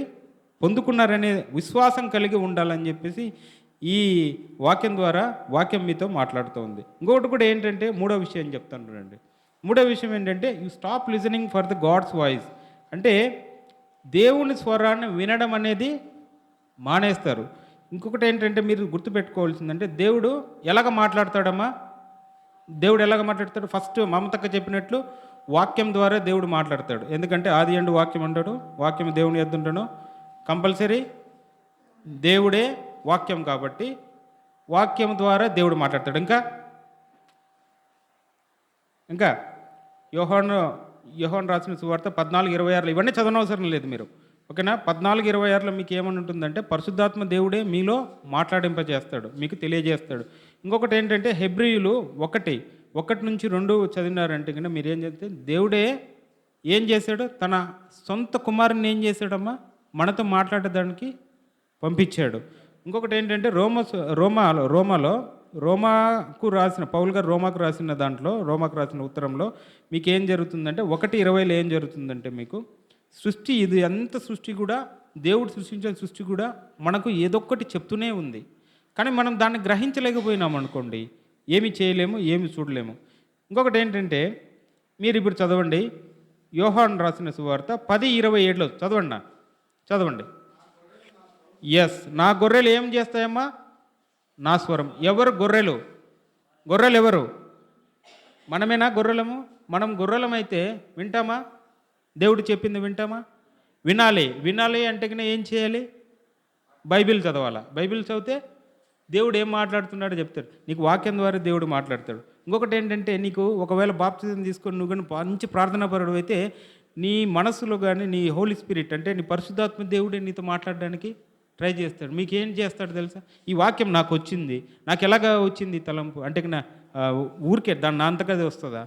పొందుకున్నారనే విశ్వాసం కలిగి ఉండాలని చెప్పేసి ఈ వాక్యం ద్వారా వాక్యం మీతో మాట్లాడుతూ ఉంది. ఇంకొకటి కూడా ఏంటంటే మూడో విషయం చెప్తాను రండి. మూడో విషయం ఏంటంటే you stop listening for the God's voice. అంటే దేవుని స్వరాన్ని వినడం అనేది మానేస్తారు. ఇంకొకటి ఏంటంటే మీరు గుర్తుపెట్టుకోవాల్సిందంటే దేవుడు ఎలాగ మాట్లాడతాడమ్మా? ఫస్ట్ మమతక్క చెప్పినట్లు వాక్యం ద్వారా దేవుడు మాట్లాడతాడు. ఎందుకంటే ఆది యందు వాక్యం అంటాడు, వాక్యం దేవుని యొద్ద ఉండను. కంపల్సరీ దేవుడే వాక్యం కాబట్టి వాక్యం ద్వారా దేవుడు మాట్లాడతాడు. ఇంకా యోహాను రాసిన సువార్త 14:26 ఇవన్నీ చదవనవసరం లేదు మీరు, ఓకేనా? 14:26 మీకు ఏమని ఉంటుందంటే పరిశుద్ధాత్మ దేవుడే మీలో మాట్లాడింపజేస్తాడు, మీకు తెలియజేస్తాడు. ఇంకొకటి ఏంటంటే హెబ్రీయులు 1-2 చదివినారంటే కనుక మీరేం చేస్తే దేవుడే ఏం చేశాడు, తన సొంత కుమారుని ఏం చేశాడమ్మా, మనతో మాట్లాడడానికి పంపించాడు. ఇంకొకటి ఏంటంటే రోమాకు రాసిన పౌలు గారు రోమాకు రాసిన దాంట్లో, రోమాకు రాసిన ఉత్తరంలో మీకేం జరుగుతుందంటే 1:20 ఏం జరుగుతుందంటే మీకు సృష్టి, ఇది అంత సృష్టి కూడా, దేవుడు సృష్టించిన సృష్టి కూడా మనకు ఏదొక్కటి చెప్తూనే ఉంది. కానీ మనం దాన్ని గ్రహించలేకపోయినాం అనుకోండి, ఏమి చేయలేము, ఏమి చూడలేము. ఇంకొకటి ఏంటంటే మీరు ఇప్పుడు చదవండి, యోహాను రాసిన సువార్త 10:27 చదవండి. ఎస్, నా గొర్రెలు ఏం చేస్తాయమ్మా, నా స్వరం. ఎవరు గొర్రెలు? గొర్రెలు ఎవరు? మనమేనా గొర్రెలము? మనం గొర్రెలమైతే వింటామా? దేవుడు చెప్పింది వింటామా? వినాలి అంటే కన్నా ఏం చేయాలి? బైబిల్ చదవాలా. బైబిల్ చదివితే దేవుడు ఏం మాట్లాడుతున్నాడో చెప్తాడు. నీకు వాక్యం ద్వారా దేవుడు మాట్లాడతాడు. ఇంకొకటి ఏంటంటే, నీకు ఒకవేళ బాప్తిజం తీసుకొని నువ్వు కానీ మంచి ప్రార్థనాపరుడు అయితే నీ మనసులో కానీ నీ హోలీ స్పిరిట్ అంటే నీ పరిశుద్ధాత్మ దేవుడే నీతో మాట్లాడడానికి ట్రై చేస్తాడు. మీకు ఏం చేస్తాడు తెలుసా? ఈ వాక్యం నాకు వచ్చింది, నాకు ఎలాగా వచ్చింది తలంపు అంటే ఊరికే దాన్ని అంతగా వస్తుందా?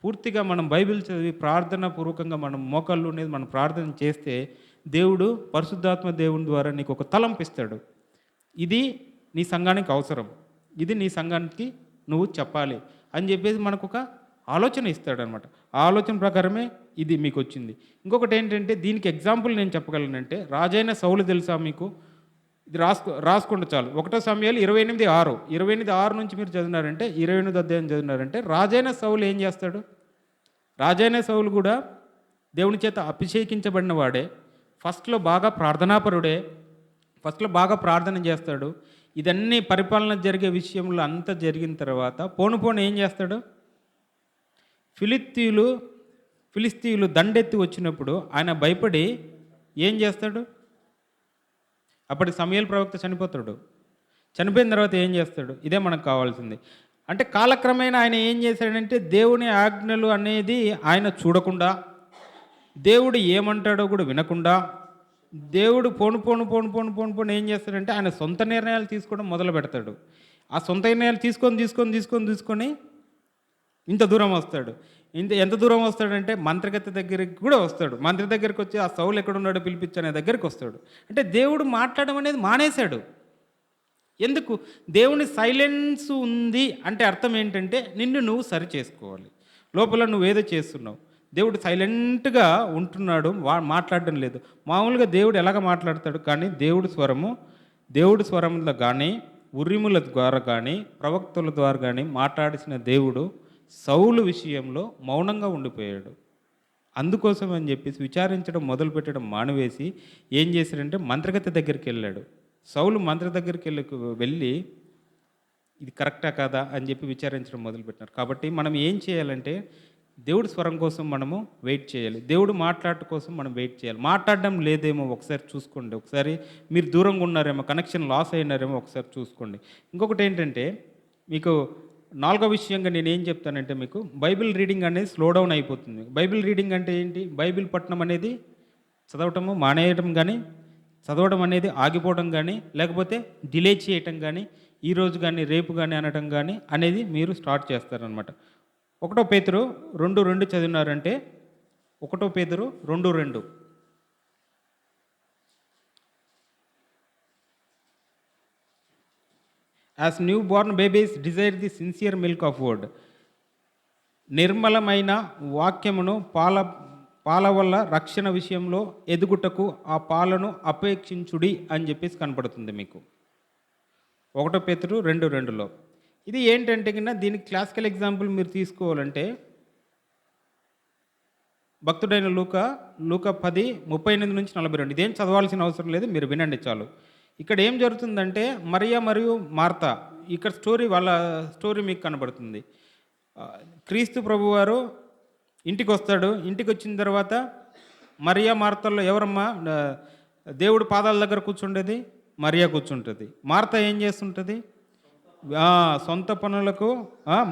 పూర్తిగా మనం బైబిల్ చదివి ప్రార్థన పూర్వకంగా మనం మోకాళ్ళు అనేది మనం ప్రార్థన చేస్తే దేవుడు పరిశుద్ధాత్మ దేవుని ద్వారా నీకు ఒక తలంపు ఇస్తాడు. ఇది నీ సంఘానికి అవసరం, ఇది నీ సంఘానికి నువ్వు చెప్పాలి అని చెప్పేసి మనకు ఒక ఆలోచన ఇస్తాడనమాట. ఆ ఆలోచన ప్రకారమే ఇది మీకు వచ్చింది. ఇంకొకటి ఏంటంటే, దీనికి ఎగ్జాంపుల్ నేను చెప్పగలనంటే, రాజైన సౌలు తెలుసా మీకు? ఇది రాసుకోండి చాలు. 1 సమూయేలు 28:6 నుంచి మీరు చదివినారంటే, 28 అధ్యాయం చదివినారంటే, రాజైన సౌలు ఏం చేస్తాడు? రాజైన సౌలు కూడా దేవుని చేత అభిషేకించబడిన వాడే, ఫస్ట్లో బాగా ప్రార్థనాపరుడే, ఫస్ట్లో బాగా ప్రార్థన చేస్తాడు. ఇదన్నీ పరిపాలన జరిగే విషయంలో అంతా జరిగిన తర్వాత పోను ఏం చేస్తాడు? ఫిలిస్తీయులు దండెత్తి వచ్చినప్పుడు ఆయన భయపడి ఏం చేస్తాడు? అప్పటి సమూయేలు ప్రవక్త చనిపోతాడు. చనిపోయిన తర్వాత ఏం చేస్తాడు? ఇదే మనకు కావాల్సింది. అంటే కాలక్రమేణా ఆయన ఏం చేశాడంటే, దేవుని ఆజ్ఞలు అనేది ఆయన చూడకుండా, దేవుడు ఏమంటాడో కూడా వినకుండా, దేవుడు పోను ఏం చేస్తాడంటే ఆయన సొంత నిర్ణయాలు తీసుకోవడం మొదలు పెడతాడు. ఆ సొంత నిర్ణయాలు తీసుకొని ఇంత దూరం వస్తాడు. ఎంత దూరం వస్తాడంటే మంత్రగతి దగ్గరికి కూడా వస్తాడు. మంత్రి దగ్గరికి వచ్చి ఆ సౌలు ఎక్కడున్నాడో పిలిపించనే దగ్గరికి వస్తాడు. అంటే దేవుడు మాట్లాడడం అనేది మానేశాడు. ఎందుకు? దేవుని సైలెన్స్ ఉంది అంటే అర్థం ఏంటంటే, నిన్ను నువ్వు సరి చేసుకోవాలి. లోపల నువ్వేదో చేస్తున్నావు, దేవుడు సైలెంట్గా ఉంటున్నాడు, మాట్లాడడం లేదు. మామూలుగా దేవుడు ఎలాగ మాట్లాడతాడు? కానీ దేవుడు స్వరముల కానీ, ఉర్రిముల ద్వారా కానీ, ప్రవక్తల ద్వారా కానీ మాట్లాడిసిన దేవుడు సౌలు విషయంలో మౌనంగా ఉండిపోయాడు. అందుకోసం అని చెప్పేసి విచారించడం మొదలుపెట్టడం మానివేసి ఏం చేశాడంటే మంత్రగతి దగ్గరికి వెళ్ళాడు. సౌలు మంత్రి దగ్గరికి వెళ్ళి ఇది కరెక్టా కాదా అని చెప్పి విచారించడం మొదలుపెట్టినారు. కాబట్టి మనం ఏం చేయాలంటే, దేవుడి స్వరం కోసం మనము వెయిట్ చేయాలి. దేవుడు మాట్లాడటం కోసం మనం వెయిట్ చేయాలి. మాట్లాడడం లేదేమో ఒకసారి చూసుకోండి. ఒకసారి మీరు దూరంగా ఉన్నారేమో, కనెక్షన్ లాస్ అయినారేమో ఒకసారి చూసుకోండి. ఇంకొకటి ఏంటంటే, మీకు 4వ విషయంగా నేను ఏం చెప్తానంటే, మీకు బైబిల్ రీడింగ్ అనేది స్లో డౌన్ అయిపోతుంది. బైబిల్ రీడింగ్ అంటే ఏంటి? బైబిల్ పట్టణం అనేది చదవటము మానేయటం కానీ, చదవడం అనేది ఆగిపోవడం కానీ, లేకపోతే డిలే చేయటం కానీ, ఈరోజు కానీ రేపు కానీ అనటం కానీ అనేది మీరు స్టార్ట్ చేస్తారనమాట. 1 పేతురు 2:2 చదివినారంటే, 1 పేతురు 2:2 as new born babies desire the sincere milk of word. నిర్మలమైన వాక్యమును పాల వల్ల రక్షణ విషయంలో ఎదుగుటకు ఆ పాలను అపేక్షించుడి అని చెప్పేసి కనపడుతుంది మీకు 1 పేతురు 2:2లో. ఇది ఏంటంటే కింద దీనికి క్లాసికల్ ఎగ్జాంపుల్ మీరు తీసుకోవాలంటే, భక్తుడైన లూకా 10:38-42. ఇదేం చదవాల్సిన అవసరం లేదు, మీరు వినండి చాలు. ఇక్కడ ఏం జరుగుతుందంటే, మరియా మరియు మార్తా, ఇక్కడ వాళ్ళ స్టోరీ మీకు కనబడుతుంది. క్రీస్తు ప్రభువారు ఇంటికి వస్తాడు. ఇంటికి వచ్చిన తర్వాత మరియా మార్తల్లో ఎవరమ్మా దేవుడు పాదాల దగ్గర కూర్చుండేది? మరియా కూర్చుంటుంది. మార్తా ఏం చేస్తుంటుంది? సొంత పనులకు.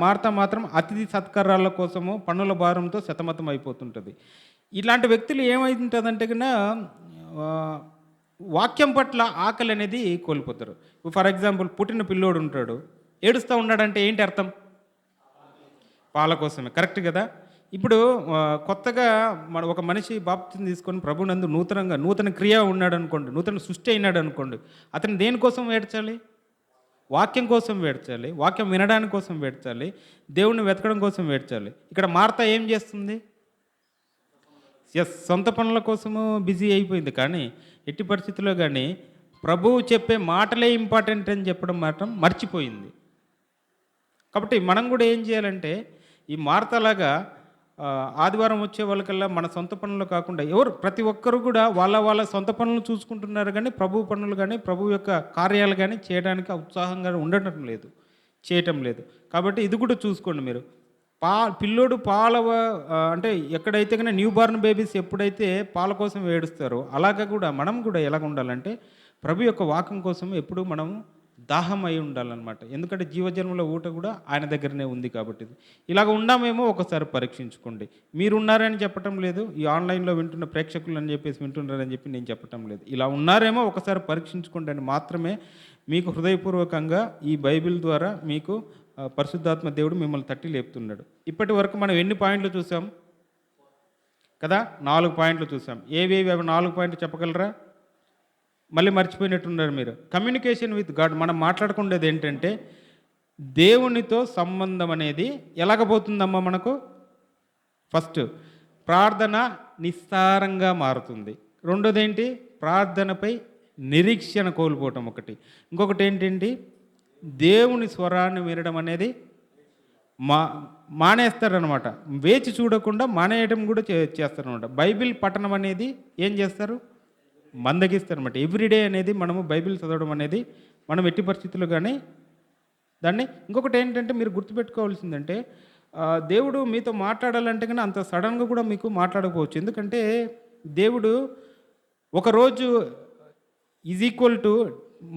మార్తా మాత్రం అతిథి సత్కారాల కోసము పన్నుల భారంతో సతమతం అయిపోతుంటుంది. ఇలాంటి వ్యక్తులు ఏమైతుంటుందంటే కన్నా వాక్యం పట్ల ఆకలి అనేది కోల్పోతారు. ఫర్ ఎగ్జాంపుల్ పుట్టిన పిల్లోడు ఉంటాడు, ఏడుస్తూ ఉన్నాడంటే ఏంటి అర్థం? పాల కోసమే. కరెక్ట్ కదా! ఇప్పుడు కొత్తగా ఒక మనిషి బాప్తిసం తీసుకొని ప్రభునందు నూతన క్రియ ఉన్నాడనుకోండి, నూతన సృష్టి అయినాడనుకోండి, అతను దేనికోసం ఏడ్చాలి? వాక్యం కోసం వేడ్చాలి. వాక్యం వినడానికి కోసం వేడ్చాలి. దేవుడిని వెతకడం కోసం వేడ్చాలి. ఇక్కడ మార్త ఏం చేస్తుంది? సొంత పనుల కోసము బిజీ అయిపోయింది. కానీ ఎట్టి పరిస్థితుల్లో గానీ ప్రభువు చెప్పే మాటలే ఇంపార్టెంట్ అని చెప్పడం మాత్రం మర్చిపోయింది. కాబట్టి మనం కూడా ఏం చేయాలంటే ఈ మార్తలాగా ఆదివారం వచ్చే వాళ్ళకల్లా మన సొంత పనులు కాకుండా ప్రతి ఒక్కరు కూడా వాళ్ళ సొంత పనులు చూసుకుంటున్నారు కానీ ప్రభువు పనులు కానీ ప్రభు యొక్క కార్యాలు కానీ చేయడానికి ఉత్సాహంగా ఉండటం లేదు, చేయటం లేదు. కాబట్టి ఇది కూడా చూసుకోండి మీరు. పిల్లోడు అంటే ఎక్కడైతే కానీ న్యూ బార్న్ బేబీస్ ఎప్పుడైతే పాల కోసం ఏడుస్తారో అలాగా కూడా మనం కూడా ఎలాగ ఉండాలంటే ప్రభు యొక్క వాక్యం కోసం ఎప్పుడు మనం దాహం అయి ఉండాలన్నమాట. ఎందుకంటే జీవజన్మల ఊట కూడా ఆయన దగ్గరనే ఉంది కాబట్టి. ఇలాగ ఉండామేమో ఒకసారి పరీక్షించుకోండి. మీరు ఉన్నారని చెప్పటం లేదు, ఈ ఆన్లైన్లో వింటున్న ప్రేక్షకులు అని చెప్పేసి వింటున్నారని చెప్పి నేను చెప్పటం లేదు. ఇలా ఉన్నారేమో ఒకసారి పరీక్షించుకోండి అని మాత్రమే మీకు హృదయపూర్వకంగా ఈ బైబిల్ ద్వారా మీకు పరిశుద్ధాత్మ దేవుడు మిమ్మల్ని తట్టి లేపుతున్నాడు. ఇప్పటి వరకు మనం ఎన్ని పాయింట్లు చూసాం కదా? 4 పాయింట్లు చూసాం. ఏవేవి? 4 పాయింట్లు చెప్పగలరా? మళ్ళీ మర్చిపోయినట్టున్నారు మీరు. Communication with God. మనం మాట్లాడుకునేది ఏంటంటే దేవునితో సంబంధం అనేది ఎలాగబోతుందమ్మా మనకు? ఫస్ట్ ప్రార్థన నిస్సారంగా మారుతుంది. రెండోది ఏంటి? ప్రార్థనపై నిరీక్షణ కోల్పోవటం ఒకటి. ఇంకొకటి ఏంటండి? దేవుని స్వరాన్ని వినడం అనేది మానేస్తారనమాట. వేచి చూడకుండా మానేయడం కూడా చేస్తారనమాట. బైబిల్ పఠనం అనేది ఏం చేస్తారు? మందగిస్తారనమాట. ఎవ్రీడే అనేది మనము బైబిల్ చదవడం అనేది మనం ఎట్టి పరిస్థితుల్లో కానీ దాన్ని. ఇంకొకటి ఏంటంటే మీరు గుర్తుపెట్టుకోవాల్సిందంటే దేవుడు మీతో మాట్లాడాలంటే కానీ అంత సడన్గా కూడా మీకు మాట్లాడకపోవచ్చు. ఎందుకంటే దేవుడు ఒకరోజు ఈజ్ ఈక్వల్ టు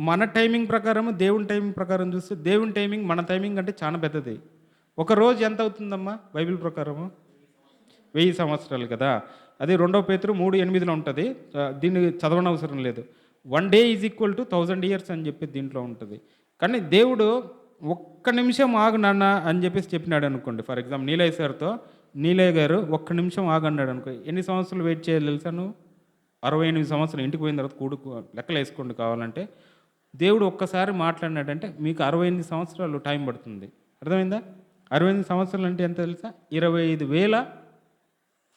మన టైమింగ్ ప్రకారం దేవుని టైమింగ్ ప్రకారం చూస్తే దేవుని టైమింగ్ మన టైమింగ్ అంటే చాలా పెద్దది. ఒక రోజు ఎంత అవుతుందమ్మా బైబిల్ ప్రకారము? 1000 సంవత్సరాలు కదా. అది 2 పేతురు 3:8 ఉంటుంది. దీన్ని చదవనవసరం లేదు. 1 day is equal to 1000 years అని చెప్పి దీంట్లో ఉంటుంది. కానీ దేవుడు ఒక్క నిమిషం ఆగు నాన్న అని చెప్పేసి చెప్పినాడు అనుకోండి. ఫర్ ఎగ్జాంపుల్ నీలయ్య గారు ఒక్క నిమిషం ఆగన్నాడు అనుకో, ఎన్ని సంవత్సరాలు వెయిట్ చేయాలి తెలుసా నువ్వు? 68 సంవత్సరాలు. ఇంటికి పోయిన తర్వాత లెక్కలు వేసుకోండి కావాలంటే. దేవుడు ఒక్కసారి మాట్లాడినాడంటే మీకు 68 సంవత్సరాలు టైం పడుతుంది. అర్థమైందా? 68 సంవత్సరాలు అంటే ఎంత తెలుసా? 25,000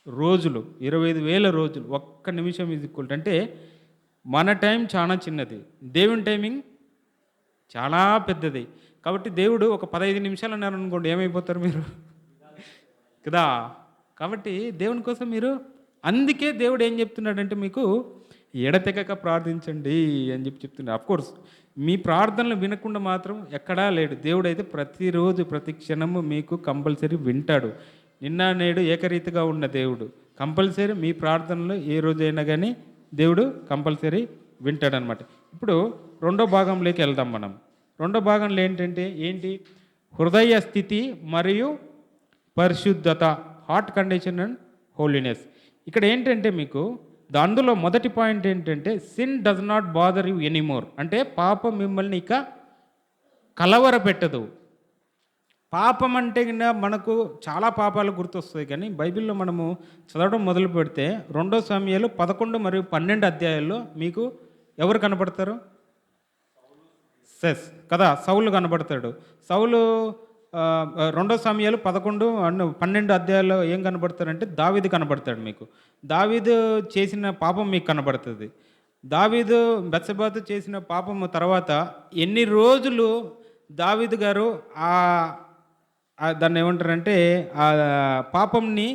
రోజులు. 25,000 రోజులు. ఒక్క నిమిషం ఈజ్ ఈక్వల్ టు, అంటే మన టైం చాలా చిన్నది, దేవుని టైమింగ్ చాలా పెద్దది. కాబట్టి దేవుడు ఒక 15 నిమిషాలు అన్నారు అనుకోండి, ఏమైపోతారు మీరు కదా. కాబట్టి దేవుని కోసం మీరు, అందుకే దేవుడు ఏం చెప్తున్నాడంటే మీకు ఎడతెగక ప్రార్థించండి అని చెప్పి చెప్తున్నాడు. అఫ్కోర్స్ మీ ప్రార్థనలు వినకుండా మాత్రం ఎక్కడా లేడు. దేవుడు అయితే ప్రతిరోజు ప్రతి క్షణము మీకు కంపల్సరీ వింటాడు. నిన్న నేడు ఏకరీతిగా ఉన్న దేవుడు కంపల్సరీ మీ ప్రార్థనలు ఏ రోజైనా కానీ దేవుడు కంపల్సరీ వింటాడనమాట. ఇప్పుడు రెండో భాగంలోకి వెళ్దాం మనం. రెండో భాగంలో ఏంటి? హృదయ స్థితి మరియు పరిశుద్ధత, హార్ట్ కండిషన్ అండ్ హోలీనెస్. ఇక్కడ ఏంటంటే మీకు అందులో మొదటి పాయింట్ ఏంటంటే sin does not bother you anymore. అంటే పాపం మిమ్మల్ని ఇక కలవర పెట్టదు. పాపం అంటే మనకు చాలా పాపాలు గుర్తొస్తాయి. కానీ బైబిల్లో మనము చదవడం మొదలు పెడితే 2 సమూయేలు 11 మరియు 12 అధ్యాయాల్లో మీకు ఎవరు కనబడతారు? కదా, సౌలు కనబడతాడు. సౌలు 2 సమూయేలు 11 అండ్ 12 అధ్యాయాల్లో ఏం కనబడతారంటే దావీదు కనబడతాడు మీకు. దావీదు చేసిన పాపం మీకు కనబడుతుంది. దావీదు బెత్షెబాతో చేసిన పాపము తర్వాత ఎన్ని రోజులు దావీదు గారు దాన్ని ఏమంటారంటే ఆ పాపంని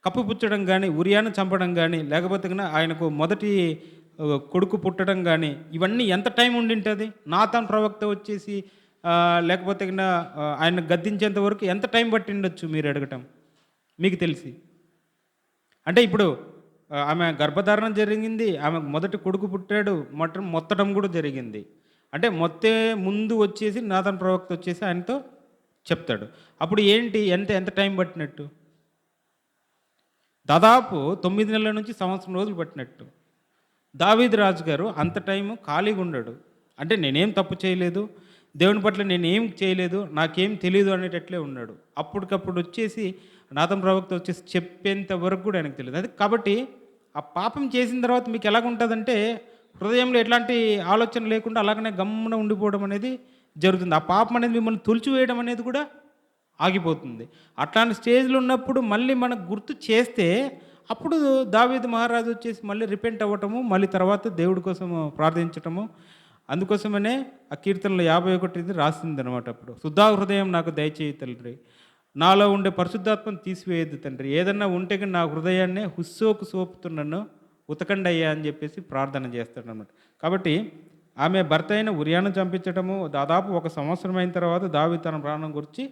కప్పిపుచ్చడం కానీ, ఉరియాను చంపడం కానీ, లేకపోతే ఆయనకు మొదటి కొడుకు పుట్టడం కానీ, ఇవన్నీ ఎంత టైం ఉండింటుంది? నాతాన్ ప్రవక్త వచ్చేసి లేకపోతే ఆయన గద్దించేంత వరకు ఎంత టైం పట్టిండొచ్చు మీరు అడగటం మీకు తెలిసి? అంటే ఇప్పుడు ఆమె గర్భధారణ జరిగింది, ఆమె మొదటి కొడుకు పుట్టాడు, మొత్తడం కూడా జరిగింది. అంటే ముందు వచ్చేసి నాతాన్ ప్రవక్త వచ్చేసి ఆయనతో చెప్తాడు. అప్పుడు ఏంటి, ఎంత టైం పట్టినట్టు? దాదాపు 9 నెలల నుంచి సంవత్సరం రోజులు పట్టినట్టు. దావీదు రాజు గారు అంత టైము ఖాళీగా ఉండడు. అంటే నేనేం తప్పు చేయలేదు, దేవుని పట్ల నేను ఏం చేయలేదు, నాకేం తెలీదు అనేటట్లే ఉన్నాడు. అప్పటికప్పుడు వచ్చేసి నాథన్ ప్రవక్త వచ్చేసి చెప్పేంత వరకు కూడా ఆయనకు తెలియదు. అది కాబట్టి ఆ పాపం చేసిన తర్వాత మీకు ఎలాగుంటుందంటే హృదయంలో ఎట్లాంటి ఆలోచన లేకుండా అలాగనే గమ్మున ఉండిపోవడం అనేది జరుగుతుంది. ఆ పాపం అనేది మిమ్మల్ని తుడిచివేయడం అనేది కూడా ఆగిపోతుంది. అట్లాంటి స్టేజ్‌లో ఉన్నప్పుడు మళ్ళీ మనకు గుర్తు చేస్తే అప్పుడు దావీదు మహారాజు వచ్చేసి మళ్ళీ రిపెంట్ అవ్వటము, మళ్ళీ తర్వాత దేవుడి కోసం ప్రార్థించటము. అందుకోసమనే ఆ కీర్తనలో 51 రాసిందనమాట అప్పుడు. "శుద్ధ హృదయం నాకు దయచేయి తండ్రి. నాలో ఉండే పరిశుద్ధాత్మను తీసివేయొద్దు తండ్రి. ఏదన్నా ఉంటే గాని నా హృదయాన్నే హుస్సోకు సోపుతున్నను ఉతకండయ్యా" అని చెప్పేసి ప్రార్థన చేస్తాడనమాట. కాబట్టి ఆమె భర్త అయిన ఉరియాను చంపించటము దాదాపు 1 సంవత్సరం అయిన తర్వాత దావీదు తన ప్రాణం గురించి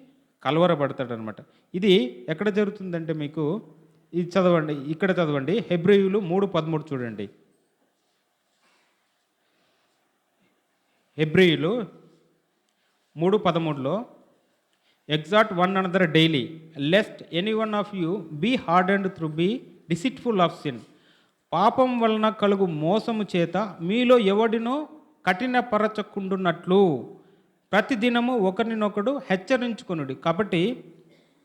కలవరపడతాడనమాట. ఇది ఎక్కడ జరుగుతుందంటే మీకు ఇది చదవండి. ఇక్కడ చదవండి. హెబ్రీయులు 3:13 చూడండి. హెబ్రీయులు 3:13లో exhort one another daily lest any one of you be hardened through be deceitful of sin. పాపం వలన కలుగు మోసము చేత మీలో ఎవడినో కఠినపరచకుండునట్లు ప్రతిదినము ఒకరినొకడు హెచ్చరించుకొనుడి. కాబట్టి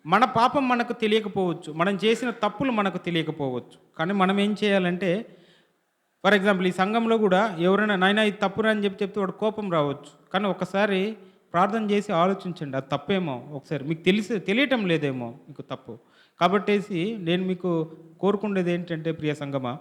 మన పాపం మనకు తెలియకపోవచ్చు, మనం చేసిన తప్పులు మనకు తెలియకపోవచ్చు. కానీ మనం ఏం చేయాలంటే ఫర్ ఎగ్జాంపుల్ ఈ సంఘంలో కూడా ఎవరైనా నాయనా ఇది తప్పురా అని చెప్తే వాడు కోపం రావచ్చు. కానీ ఒకసారి ప్రార్థన చేసి ఆలోచించండి, అది తప్పేమో ఒకసారి మీకు తెలియటం లేదేమో మీకు తప్పు. కాబట్టేసి నేను మీకు కోరుకునేది ఏంటంటే ప్రియ సంఘమా,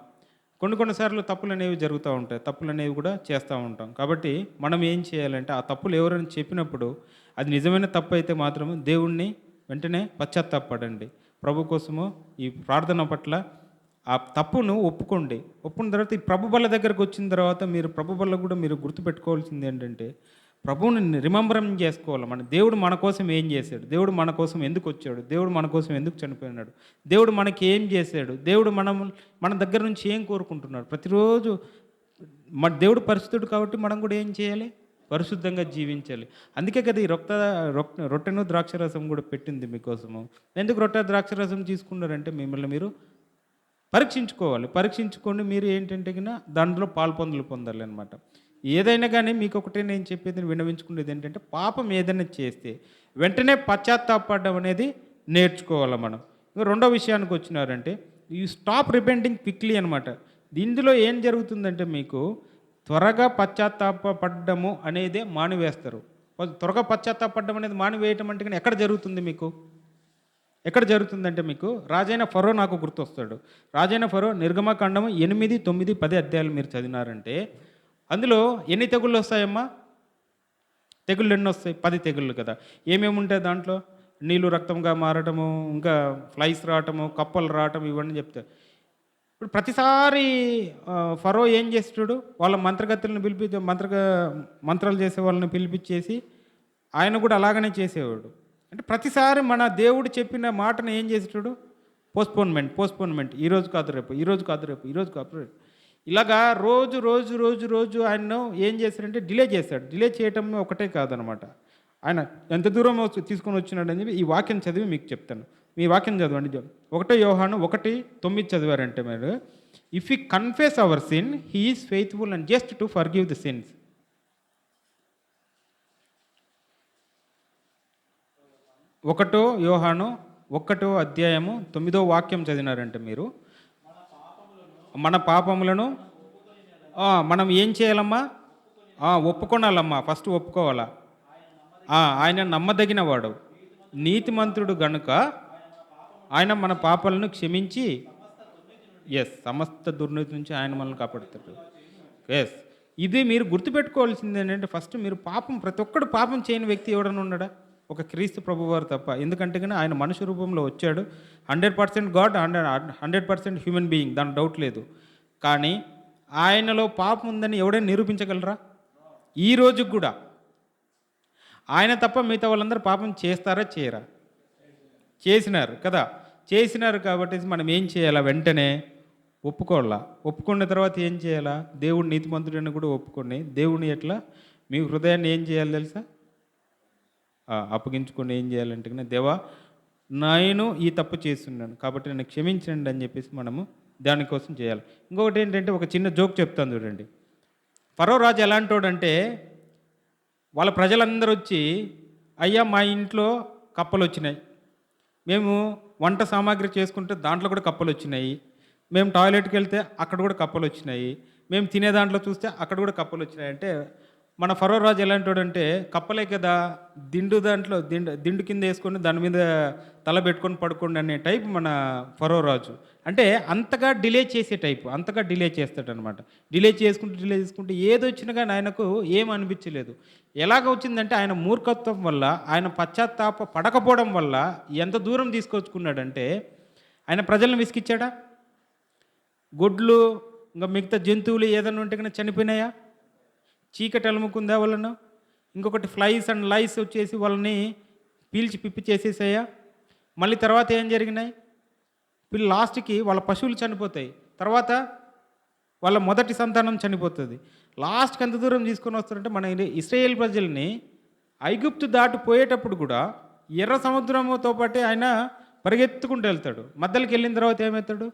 కొన్నిసార్లు తప్పులు అనేవి జరుగుతూ ఉంటాయి, తప్పులు అనేవి కూడా చేస్తూ ఉంటాం. కాబట్టి మనం ఏం చేయాలంటే ఆ తప్పులు ఎవరైనా చెప్పినప్పుడు అది నిజమైన తప్పు అయితే మాత్రం దేవుణ్ణి వెంటనే పశ్చాత్తాపడండి. ప్రభు కోసము ఈ ప్రార్థన పట్ల ఆ తప్పును ఒప్పుకోండి. ఒప్పుకున్న తర్వాత ఈ ప్రభు బల్ల దగ్గరకు వచ్చిన తర్వాత మీరు ప్రభు బల్ల కూడా మీరు గుర్తుపెట్టుకోవాల్సింది ఏంటంటే ప్రభువుని రిమెంబరింగ్ చేసుకోవాలి. దేవుడు మన కోసం ఏం చేశాడు, దేవుడు మన కోసం ఎందుకు వచ్చాడు, దేవుడు మన కోసం ఎందుకు చనిపోయినాడు, దేవుడు మనకి ఏం చేశాడు, దేవుడు మన దగ్గర నుంచి ఏం కోరుకుంటున్నాడు. ప్రతిరోజు మన దేవుడు పరిశుద్ధుడు కాబట్టి మనం కూడా ఏం చేయాలి, పరిశుద్ధంగా జీవించాలి. అందుకే కదా ఈ రొట్టెను ద్రాక్షరసం కూడా పెట్టింది మీకోసము. ఎందుకు రొట్టె ద్రాక్షరసం తీసుకున్నారంటే మిమ్మల్ని మీరు పరీక్షించుకోవాలి. పరీక్షించుకొని మీరు ఏంటంటే కన్నా దాంట్లో పాల్పొందులు పొందాలి అనమాట. ఏదైనా కానీ మీకు ఒకటే నేను చెప్పేది విన్నవించుకునేది ఏంటంటే పాపం ఏదైనా చేస్తే వెంటనే పశ్చాత్తాపడడం అనేది నేర్చుకోవాలి మనం. ఇంకా రెండో విషయానికి వచ్చినారంటే యూ స్టాప్ రిపెంటింగ్ క్విక్లీ అనమాట. ఇందులో ఏం జరుగుతుందంటే మీకు త్వరగా పశ్చాత్తాపడము అనేదే మానివేస్తారు. త్వరగా పశ్చాత్తాపడడం అనేది మానివేయటం అంటే కానీ ఎక్కడ జరుగుతుంది మీకు, ఎక్కడ జరుగుతుందంటే మీకు రాజైన ఫరో నాకు గుర్తొస్తాడు. రాజైన ఫరో నిర్గమకాండము 8, 9, 10 అధ్యాయాలు మీరు చదివినారంటే అందులో ఎన్ని తెగుళ్ళు వస్తాయమ్మా, తెగుళ్ళు ఎన్ని వస్తాయి, 10 తెగుళ్ళు కదా. ఏమేమి ఉంటాయి దాంట్లో, నీళ్ళు రక్తంగా మారటము, ఇంకా ఫ్లైస్ రావటము, కప్పలు రావటం, ఇవన్నీ చెప్తాయి. ఇప్పుడు ప్రతిసారి ఫరో ఏం చేస్తాడు, వాళ్ళ మంత్రగతులను మంత్రాలు చేసే వాళ్ళని పిలిపించేసి ఆయన కూడా అలాగనే చేసేవాడు. అంటే ప్రతిసారి మన దేవుడు చెప్పిన మాటను ఏం చేసేటాడు, పోస్ట్పోన్మెంట్, ఈరోజు కాదు రేపు, ఈరోజు కాదు రేపు, ఈరోజు కాదు రేపు, ఇలాగా రోజు ఆయన్ను ఏం చేశాడంటే డిలే చేశాడు. డిలే చేయటం ఒకటే కాదనమాట, ఆయన ఎంత దూరం తీసుకొని వచ్చినాడని చెప్పి ఈ వాక్యం చదివి మీకు చెప్తాను. మీ వాక్యం చదవండి. 1 యోహాను 1:9 చదివారంటే మీరు, if you confess hour sin he is faithful and just to forgive the sins. 1 యోహాను 1వ అధ్యాయము 9వ వాక్యం చదివినారంటే మీరు, మన పాపములను మనం ఏం చేయాలమ్మా, ఒప్పుకోనాలమ్మా, ఫస్ట్ ఒప్పుకోవాలా. ఆయన నమ్మదగిన వాడు, నీతిమంతుడు గనుక ఆయన మన పాపాలను క్షమించి సమస్త దుర్నీతి నుంచి ఆయన మనల్ని కాపాడుతాడు. ఇది మీరు గుర్తుపెట్టుకోవాల్సింది ఏంటంటే ఫస్ట్ మీరు ప్రతి ఒక్కడు పాపం చేయని వ్యక్తి ఎవడన్నా ఉన్నాడా, ఒక క్రీస్తు ప్రభువారు తప్ప. ఎందుకంటే కానీ ఆయన మనుష్య రూపంలో వచ్చాడు, 100% గాడ్, 100% హ్యూమన్ బీయింగ్, దాని డౌట్ లేదు. కానీ ఆయనలో పాపం ఉందని ఎవడైనా నిరూపించగలరా? ఈ రోజుకి కూడా ఆయన తప్ప మిగతా వాళ్ళందరూ పాపం చేస్తారా, చేయరా? చేసినారు కదా. చేసినారు కాబట్టి మనం ఏం చేయాలా, వెంటనే ఒప్పుకోవాలా. ఒప్పుకున్న తర్వాత ఏం చేయాలా, దేవుడు నీతిమంతుడని కూడా ఒప్పుకొని దేవుని ఎట్లా మీ హృదయాన్ని ఏం చేయాలి తెలుసా, అప్పగించుకొని ఏం చేయాలంటే దేవా నేను ఈ తప్పు చేస్తున్నాను కాబట్టి నన్ను క్షమించండి అని చెప్పేసి మనము దానికోసం చేయాలి. ఇంకొకటి ఏంటంటే ఒక చిన్న జోక్ చెప్తాను చూడండి. ఫరో రాజు ఎలాంటోడంటే వాళ్ళ ప్రజలందరూ వచ్చి, అయ్యా మా ఇంట్లో కప్పలొచ్చినాయి. మేము వంట సామాగ్రి చేసుకుంటే దాంట్లో కూడా కప్పలొచ్చినాయి. మేము టాయిలెట్‌కెళ్తే అక్కడ కూడా కప్పలొచ్చినాయి. మేము తినే దాంట్లో చూస్తే అక్కడ కూడా కప్పలొచ్చినాయి అంటే, మన ఫరో రాజు ఎలాంటోడంటే కప్పలే కదా! దిండు కింద యేసుకొని దాని మీద తల పెట్టుకొని పడుకోండి అనే టైప్ మన ఫరో రాజు. అంటే అంతగా డిలే చేసే టైపు. అంతగా డిలే చేస్తాడనమాట. డిలే చేసుకుంటూ ఏదొచ్చినా గాని ఆయనకు ఏం అనిపించలేదు. ఎలాగ వచ్చిందంటే ఆయన మూర్ఖత్వం వల్ల, ఆయన పశ్చాత్తాప పడకపోవడం వల్ల ఎంత దూరం తీసుకొచ్చుకున్నాడంటే, ఆయన ప్రజలను విసిగిచ్చాడా? గొడ్లు, ఇంక మిగతా జంతువులు ఏదైనా ఉంటే గనక చనిపోయినాయా? చీకటి అలుముకుందా వాళ్ళను? ఇంకొకటి ఫ్లైస్ అండ్ లైస్ వచ్చేసి వాళ్ళని పీల్చి పిప్పి చేసేసాయా? మళ్ళీ తర్వాత ఏం జరిగినాయి? వీళ్ళు లాస్ట్‌కి వాళ్ళ పశువులు చనిపోతాయి. తర్వాత వాళ్ళ మొదటి సంతానం చనిపోతది. లాస్ట్‌కి ఎంత దూరం తీసుకొని వస్తారంటే మన ఇశ్రాయేల్ ప్రజల్ని ఐగుప్తు దాటిపోయేటప్పుడు కూడా ఎర్ర సముద్రముతో పాటే ఆయన పరిగెత్తుకుంటూ వెళ్తాడు. మధ్యలోకెళ్ళిన తర్వాత ఏమవుతాడు?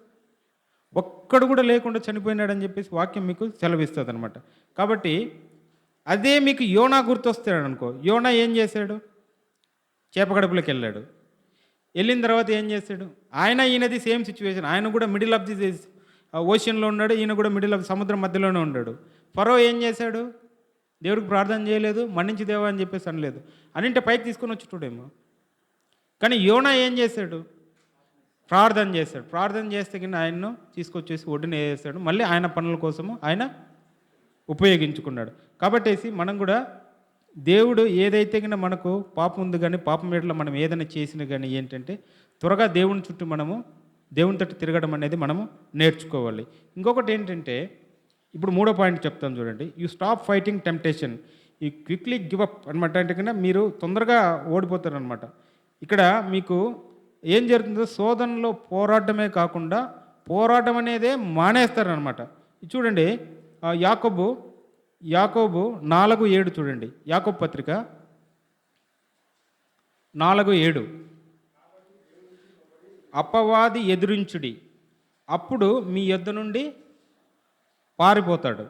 ఒక్కడు కూడా లేకుండా చనిపోయినాడని చెప్పేసి వాక్యం మీకు సెలవిస్తదనమాట. కాబట్టి అదే మీకు యోనా గుర్తొస్తాడనుకో. యోనా ఏం చేశాడు? చేప కడుపులోకెళ్ళాడు. వెళ్ళిన తర్వాత ఏం చేశాడు? ఆయన ఈయనది సేమ్ సిచ్యువేషన్. ఆయన కూడా మిడిల్ ఆఫ్ ది ఓషన్‌లో ఉన్నాడు. ఈయన కూడా మిడిల్ ఆఫ్ సముద్రం మధ్యలోనే ఉన్నాడు. ఫరో ఏం చేశాడు? దేవుడికి ప్రార్థన చేయలేదు. మన్నించు దేవా అని చెప్పేసి అనలేదు. అన్నింటి పైకి తీసుకొని వచ్చేటోడేమో. కానీ యోనా ఏం చేశాడు? ప్రార్థన చేశాడు. ప్రార్థన చేస్తే కింద ఆయన్ను తీసుకొచ్చేసి ఒడ్డున వేసాడు. మళ్ళీ ఆయన పనుల కోసము ఆయన ఉపయోగించుకున్నాడు. కాబట్టేసి మనం కూడా దేవుడు ఏదైతే కింద మనకు పాపం ఉంది కానీ పాపం ఏడలో మనం ఏదైనా చేసినా కానీ ఏంటంటే త్వరగా దేవుని చుట్టూ మనము దేవుని తట్టు తిరగడం అనేది మనము నేర్చుకోవాలి. ఇంకొకటి ఏంటంటే ఇప్పుడు మూడో పాయింట్ చెప్తాను చూడండి. You stop fighting temptation. You quickly give up అనమాట. అంటే కన్నా మీరు తొందరగా ఓడిపోతారనమాట. ఇక్కడ మీకు ఏం జరుగుతుందో శోధనలో పోరాడమే కాకుండా పోరాటం అనేదే మానేస్తారనమాట. చూడండి యాకోబు 4:7 చూడండి. యాకోబు పత్రిక 4:7 అపవాది ఎదురించుడి, అప్పుడు మీ యొద్ద నుండి పారిపోతాడు.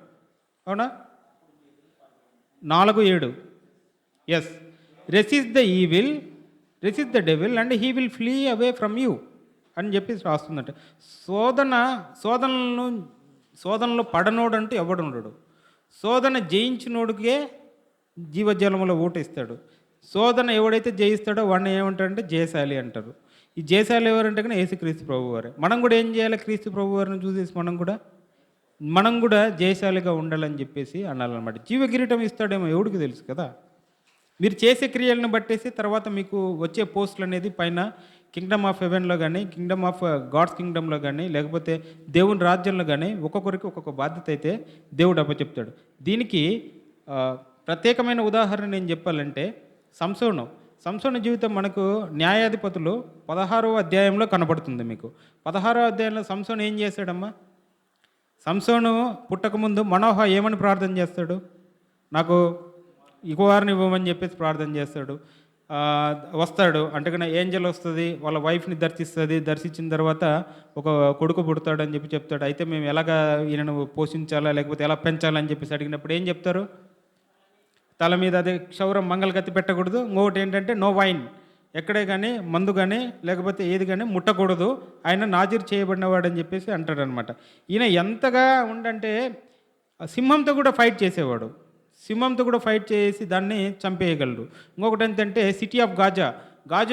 అవునా? 4:7 yes. Resist the evil, resist the devil and he will flee away from you అని చెప్పేసి రాస్తుందంట. శోధనలో పడనోడంటూ ఎవడు ఉండడు. శోధన జయించినోడికే జీవజలంలో ఓటేస్తాడు. శోధన ఎవడైతే జయిస్తాడో వాడిని ఏమంటారంటే జయశాలి అంటారు. ఈ జయశాలి ఎవరంటే కానీ యేసుక్రీస్తు ప్రభు వారే. మనం కూడా ఏం చేయాలి? క్రీస్తు ప్రభు వారిని చూసేసి మనం కూడా జయశాలిగా ఉండాలని చెప్పేసి అనాలన్నమాట. జీవ కిరీటం ఇస్తాడేమో ఎవడికి తెలుసు కదా. మీరు చేసే క్రియలను బట్టేసి తర్వాత మీకు వచ్చే పోస్టులు అనేది పైన కింగ్డమ్ ఆఫ్ హెవెన్లో కానీ, కింగ్డమ్ ఆఫ్ గాడ్స్ కింగ్డమ్లో కానీ, లేకపోతే దేవుని రాజ్యంలో కానీ ఒక్కొక్కరికి ఒక్కొక్క బాధ్యత అయితే దేవుడు అప్పచెప్తాడు. దీనికి ప్రత్యేకమైన ఉదాహరణ నేను చెప్పాలంటే సంసోను జీవితం మనకు న్యాయాధిపతులు 16వ అధ్యాయంలో కనబడుతుంది మీకు. 16వ అధ్యాయంలో సంసోను ఏం చేశాడమ్మా? సంసోను పుట్టకముందు మనోహ ఏమని ప్రార్థన చేస్తాడు? నాకు ఇగువారిని ఇవ్వమని చెప్పేసి ప్రార్థన చేస్తాడు. వస్తాడు అంటే కన్నా ఏంజల్ వస్తుంది, వాళ్ళ వైఫ్ని దర్శించిన తర్వాత ఒక కొడుకు పుడతాడని చెప్పి చెప్తాడు. అయితే మేము ఎలాగా ఈయనను పోషించాలా లేకపోతే ఎలా పెంచాలని చెప్పేసి అడిగినప్పుడు ఏం చెప్తారు? తల మీద అదే క్షౌరం మంగళగత్తి పెట్టకూడదు. ఇంకొకటి ఏంటంటే నో వైన్, ఎక్కడే కానీ మందు కానీ లేకపోతే ఏది కానీ ముట్టకూడదు, ఆయన నాజీర్ చేయబడినవాడు అని చెప్పేసి అంటాడనమాట. ఈయన ఎంతగా ఉండంటే సింహంతో కూడా ఫైట్ చేసేవాడు. సింహంతో కూడా ఫైట్ చేసి దాన్ని చంపేయగలడు. ఇంకొకటి ఏంటంటే సిటీ ఆఫ్ గాజా